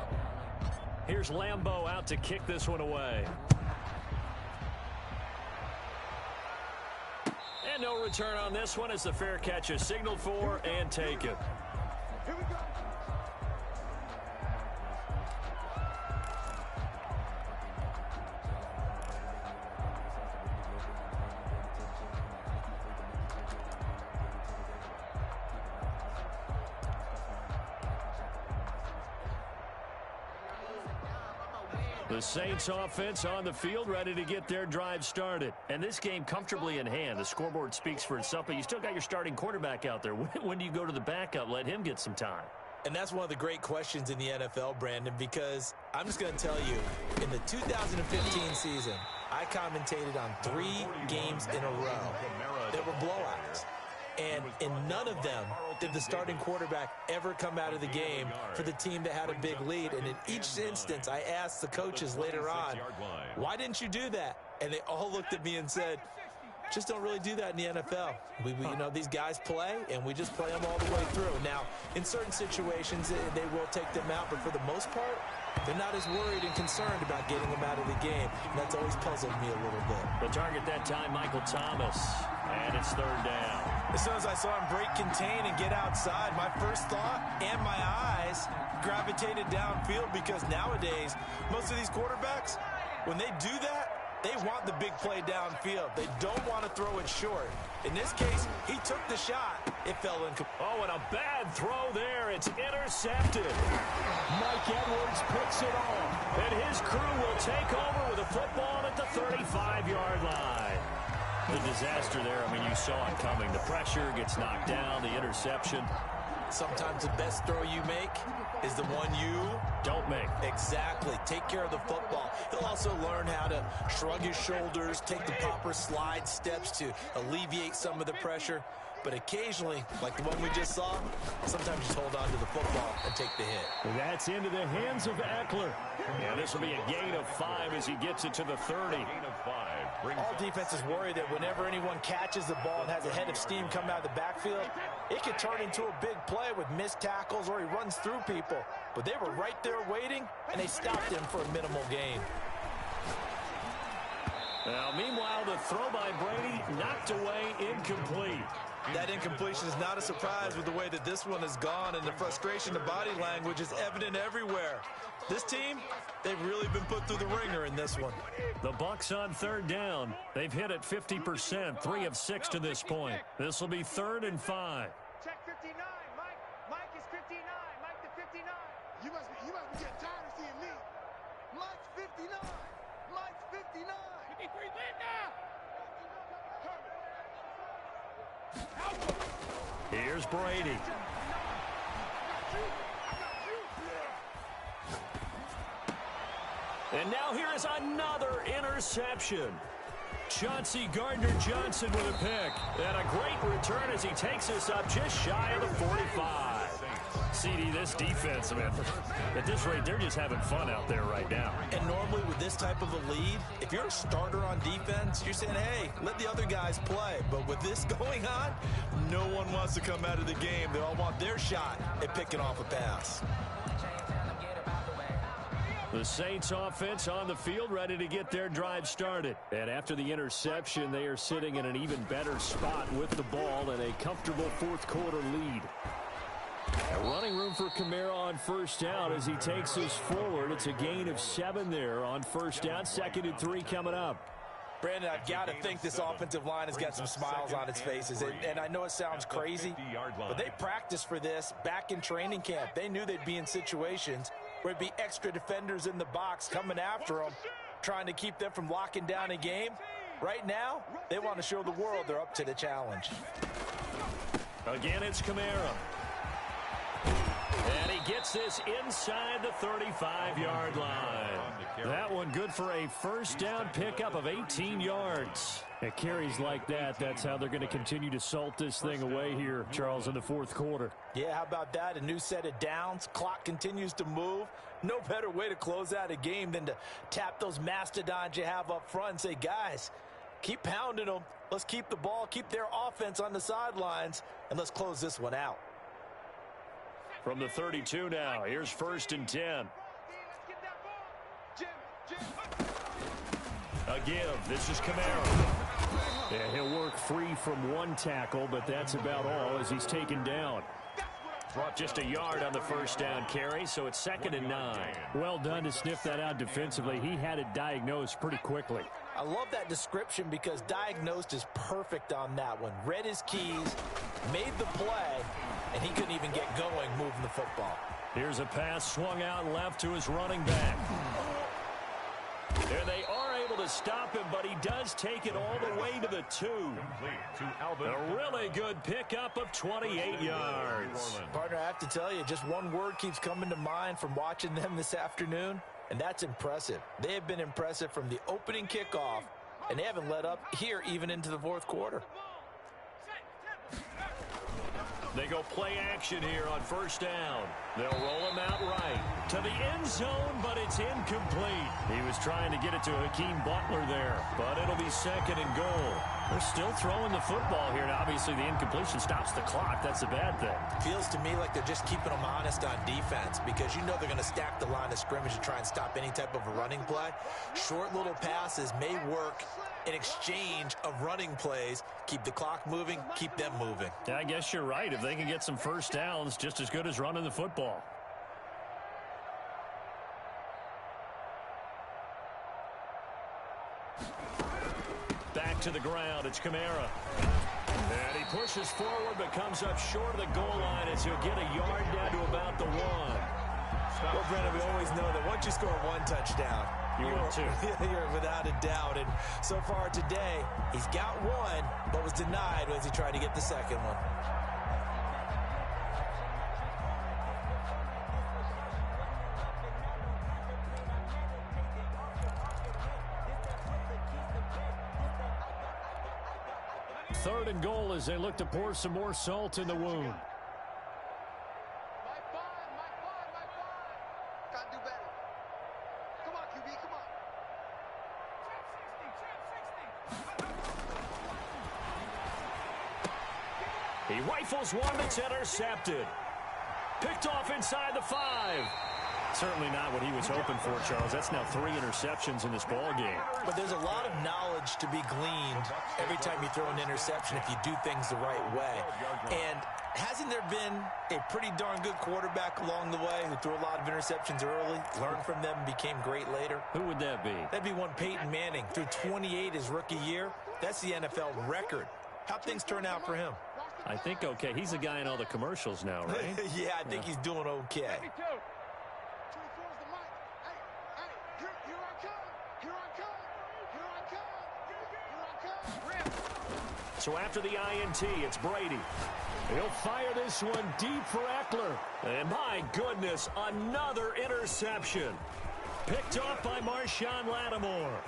Here's Lambo out to kick this one away. And no return on this one as the fair catch is signaled for and taken. Here we go. The Saints offense on the field, ready to get their drive started. And this game comfortably in hand. The scoreboard speaks for itself, but you still got your starting quarterback out there. When do you go to the backup? Let him get some time. And that's one of the great questions in the NFL, Brandon, because I'm just going to tell you, in the 2015 season, I commentated on 3 games in a row that were blowouts. And in none of them did the starting quarterback ever come out of the game for the team that had a big lead. And in each instance, I asked the coaches later on, why didn't you do that? And they all looked at me and said, just don't really do that in the NFL. These guys play, and we just play them all the way through. Now, in certain situations, they will take them out, but for the most part, they're not as worried and concerned about getting them out of the game. And that's always puzzled me a little bit. The target that time, Michael Thomas, and it's 3rd down. As soon as I saw him break contain and get outside, my first thought and my eyes gravitated downfield, because nowadays, most of these quarterbacks, when they do that, they want the big play downfield. They don't want to throw it short. In this case, he took the shot. It fell in. Oh, and a bad throw there. It's intercepted. Mike Edwards picks it off, and his crew will take over with the football at the 35-yard line. The disaster there, you saw it coming. The pressure gets knocked down, the interception. Sometimes the best throw you make is the one you don't make. Exactly. Take care of the football. He'll also learn how to shrug his shoulders, take the proper slide steps to alleviate some of the pressure. But occasionally, like the one we just saw, sometimes just hold on to the football and take the hit. That's into the hands of Eckler. And this will be a gain of 5 as he gets it to the 30. All defenses worry that whenever anyone catches the ball and has a head of steam come out of the backfield, it could turn into a big play with missed tackles or he runs through people. But they were right there waiting, and they stopped him for a minimal gain. Now, meanwhile, the throw by Brady knocked away, incomplete. That incompletion is not a surprise with the way that this one has gone, and the frustration, the body language is evident everywhere. This team, they've really been put through the ringer in this one. The Bucs on 3rd down. They've hit it 50%, 3 of 6 to this point. This will be 3rd and 5. Check 59, Mike. Mike is 59. Mike the 59. You must be getting tired of seeing me. Mike's 59. Mike's 59. 53 lead now. Here's Brady. And now here is another interception. Chauncey Gardner-Johnson with a pick. And a great return as he takes us up just shy of the 45. CD, this defense, man, at this rate, they're just having fun out there right now. And normally with this type of a lead, if you're a starter on defense, you're saying, hey, let the other guys play. But with this going on, no one wants to come out of the game. They all want their shot at picking off a pass. The Saints offense on the field, ready to get their drive started. And after the interception, they are sitting in an even better spot with the ball and a comfortable 4th quarter lead. A running room for Kamara on 1st down as he takes us forward. It's a gain of 7 there on 1st down. 2nd and 3 coming up. Brandon, I've got to think this offensive line has got some smiles on its faces. And I know it sounds crazy, but they practiced for this back in training camp. They knew they'd be in situations where it'd be extra defenders in the box coming after them, trying to keep them from locking down a game. Right now, they want to show the world they're up to the challenge. Again, it's Kamara. And he gets this inside the 35-yard line. That one good for a 1st down pickup of 18 yards. At carries like that, that's how they're going to continue to salt this thing away here, Charles, in the 4th quarter. Yeah, how about that? A new set of downs. Clock continues to move. No better way to close out a game than to tap those mastodons you have up front and say, guys, keep pounding them. Let's keep the ball, keep their offense on the sidelines, and let's close this one out. From the 32 now, here's 1st and 10. A give. This is Kamara. And he'll work free from one tackle, but that's about all as he's taken down. Just a yard on the first down carry, so it's 2nd and 9. Well done to sniff that out defensively. He had it diagnosed pretty quickly. I love that description because diagnosed is perfect on that one. Read his keys, made the play, and he couldn't even get going moving the football. Here's a pass swung out left to his running back. There they are able to stop him, but he does take it all the way to the 2. A really good pickup of 28 yards. Partner, I have to tell you, just one word keeps coming to mind from watching them this afternoon, and that's impressive. They have been impressive from the opening kickoff, and they haven't let up here even into the 4th quarter. They go play action here on first down. They'll roll him out right to the end zone, but it's incomplete. He was trying to get it to Hakeem Butler there, but it'll be 2nd and goal. They're still throwing the football here, and obviously the incompletion stops the clock. That's a bad thing. Feels to me like they're just keeping them honest on defense because you know they're going to stack the line of scrimmage and try and stop any type of a running play. Short little passes may work in exchange of running plays. Keep the clock moving, keep them moving. Yeah, I guess you're right. If they can get some first downs, just as good as running the football. Back to the ground. It's Kamara. And he pushes forward but comes up short of the goal line as he'll get a yard down to about the 1. Well, Brennan, we always know that once you score one touchdown, you're without a doubt. And so far today, he's got one, but was denied as he tried to get the second one. Third and goal as they look to pour some more salt in the wound. Gotta do better. Come on, QB, come on. He rifles one that's intercepted. Picked off inside the 5. Certainly not what he was hoping for, Charles. That's now 3 interceptions in this ball game. But there's a lot of knowledge to be gleaned every time you throw an interception if you do things the right way. And hasn't there been a pretty darn good quarterback along the way who threw a lot of interceptions early, learned from them, and became great later? Who would that be? That'd be one Peyton Manning. Threw 28 his rookie year. That's the NFL record. How'd things turn out for him? I think okay. He's a guy in all the commercials now, right? Yeah, I think he's doing okay. So after the INT, it's Brady. He'll fire this one deep for Eckler. And my goodness, another interception. Picked off by Marshawn Lattimore.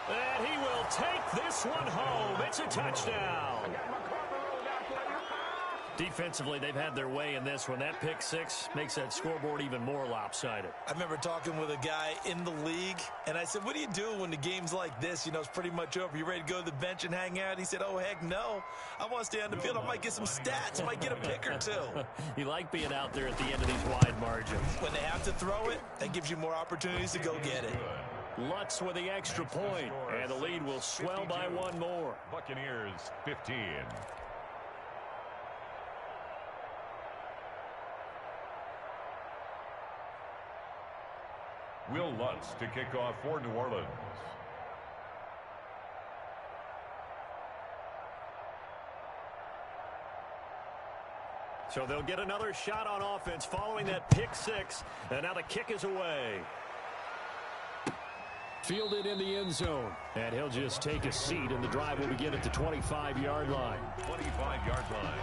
And he will take this one home. It's a touchdown. Defensively, they've had their way in this one. That pick 6 makes that scoreboard even more lopsided. I remember talking with a guy in the league, and I said, what do you do when the game's like this? You know, it's pretty much over. You ready to go to the bench and hang out? He said, oh, heck no. I want to stay on the field. I might get some stats. I might get a pick or 2. You like being out there at the end of these wide margins. When they have to throw it, that gives you more opportunities to go get it. Lutz with the extra point, and the lead will swell by 1 more. Buccaneers 15. Will Lutz to kick off for New Orleans. So they'll get another shot on offense following that pick 6, and now the kick is away. Fielded in the end zone, and he'll just take a seat, and the drive will begin at the 25-yard line. 25-yard line.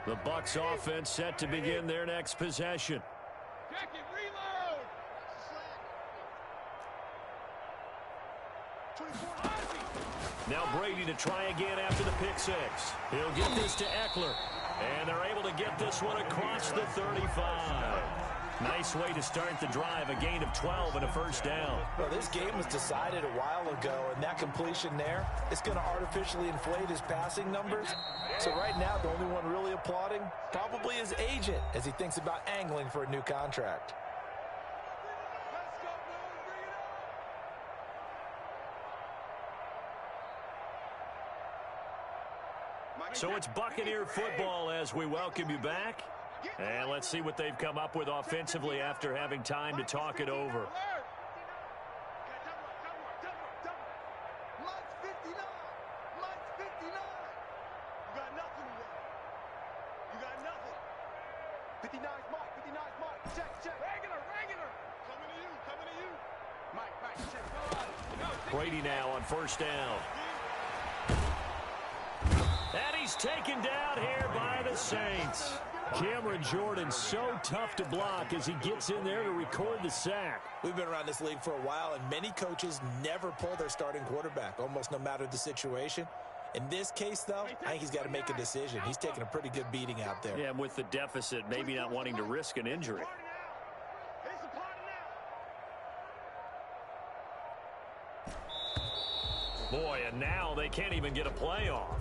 The Bucs offense set to begin their next possession. Now Brady to try again after the pick 6. He'll get this to Eckler. And they're able to get this one across the 35. Nice way to start the drive, a gain of 12 and a first down. Well, this game was decided a while ago, and that completion there is going to artificially inflate his passing numbers. So right now, the only one really applauding probably his agent as he thinks about angling for a new contract. So it's Buccaneer football as we welcome you back. And let's see what they've come up with offensively after having time to talk it over. Brady now on first down. And he's taken down here by the Saints. Cameron Jordan so tough to block as he gets in there to record the sack. We've been around this league for a while, and many coaches never pull their starting quarterback, almost no matter the situation. In this case, though, I think he's got to make a decision. He's taking a pretty good beating out there. Yeah, and with the deficit, maybe not wanting to risk an injury. Boy, and now they can't even get a playoff.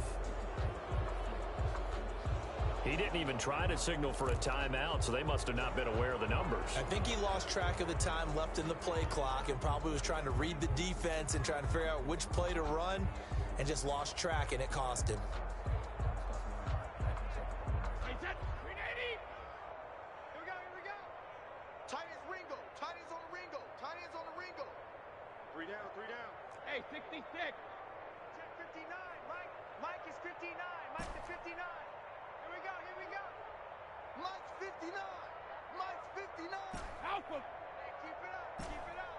He didn't even try to signal for a timeout, so they must have not been aware of the numbers. I think he lost track of the time left in the play clock and probably was trying to read the defense and trying to figure out which play to run and just lost track, and it cost him. Tight ends Ringo. Tight ends on the Ringo. Tight ends on the Ringo. 3 down, 3 down. Hey, 66. Check 59. Mike is 59. Mike to 59. Here we go, here we go. Mike's 59. Mike's 59. Alpha. Hey, keep it up, keep it up.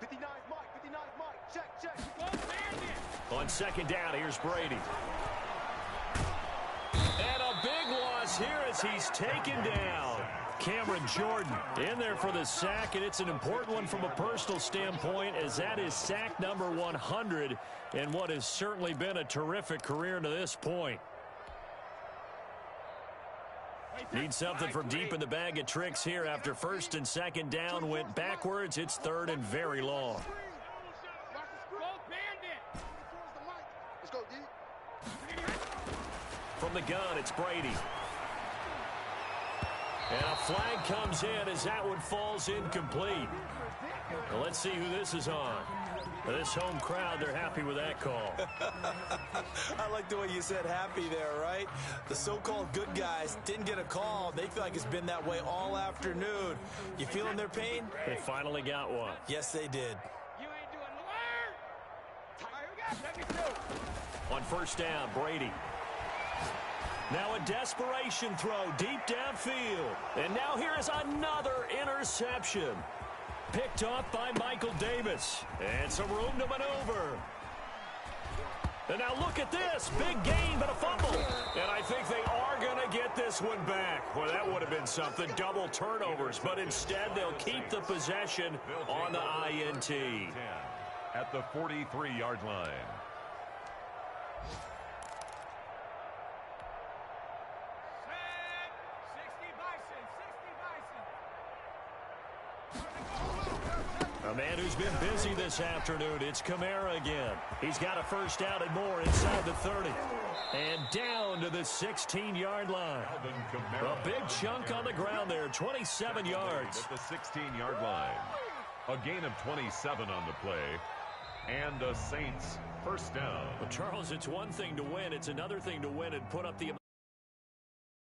59's Mike, 59's Mike. Check, check. Go Bandit. On second down, here's Brady. And a big loss here as he's taken down. Cameron Jordan in there for the sack, and it's an important one from a personal standpoint as that is sack number 100 in what has certainly been a terrific career to this point. Need something from deep in the bag of tricks here after first and second down went backwards. It's third and very long. Go Bandit. Let's go, D. From the gun, it's Brady. And a flag comes in as that one falls incomplete. Well, let's see who this is on. This home crowd, they're happy with that call. I like the way you said happy there, right? The so-called good guys didn't get a call. They feel like it's been that way all afternoon. You feeling their pain? They finally got one. Yes, they did. You ain't doing no work. All right, we got it. On first down, Brady. Now a desperation throw deep downfield. And now here is another interception. Picked off by Michael Davis. And some room to maneuver. And now look at this. Big gain, but a fumble. And I think they are going to get this one back. Well, that would have been something. Double turnovers. But instead, they'll keep the possession on the INT. At the 43-yard line. A man who's been busy this afternoon, it's Kamara again. He's got a first down and more inside the 30. And down to the 16-yard line. A big chunk on the ground there, 27 yards. At the 16-yard line. A gain of 27 on the play. And a Saints first down. Well, Charles, it's one thing to win. It's another thing to win and put up the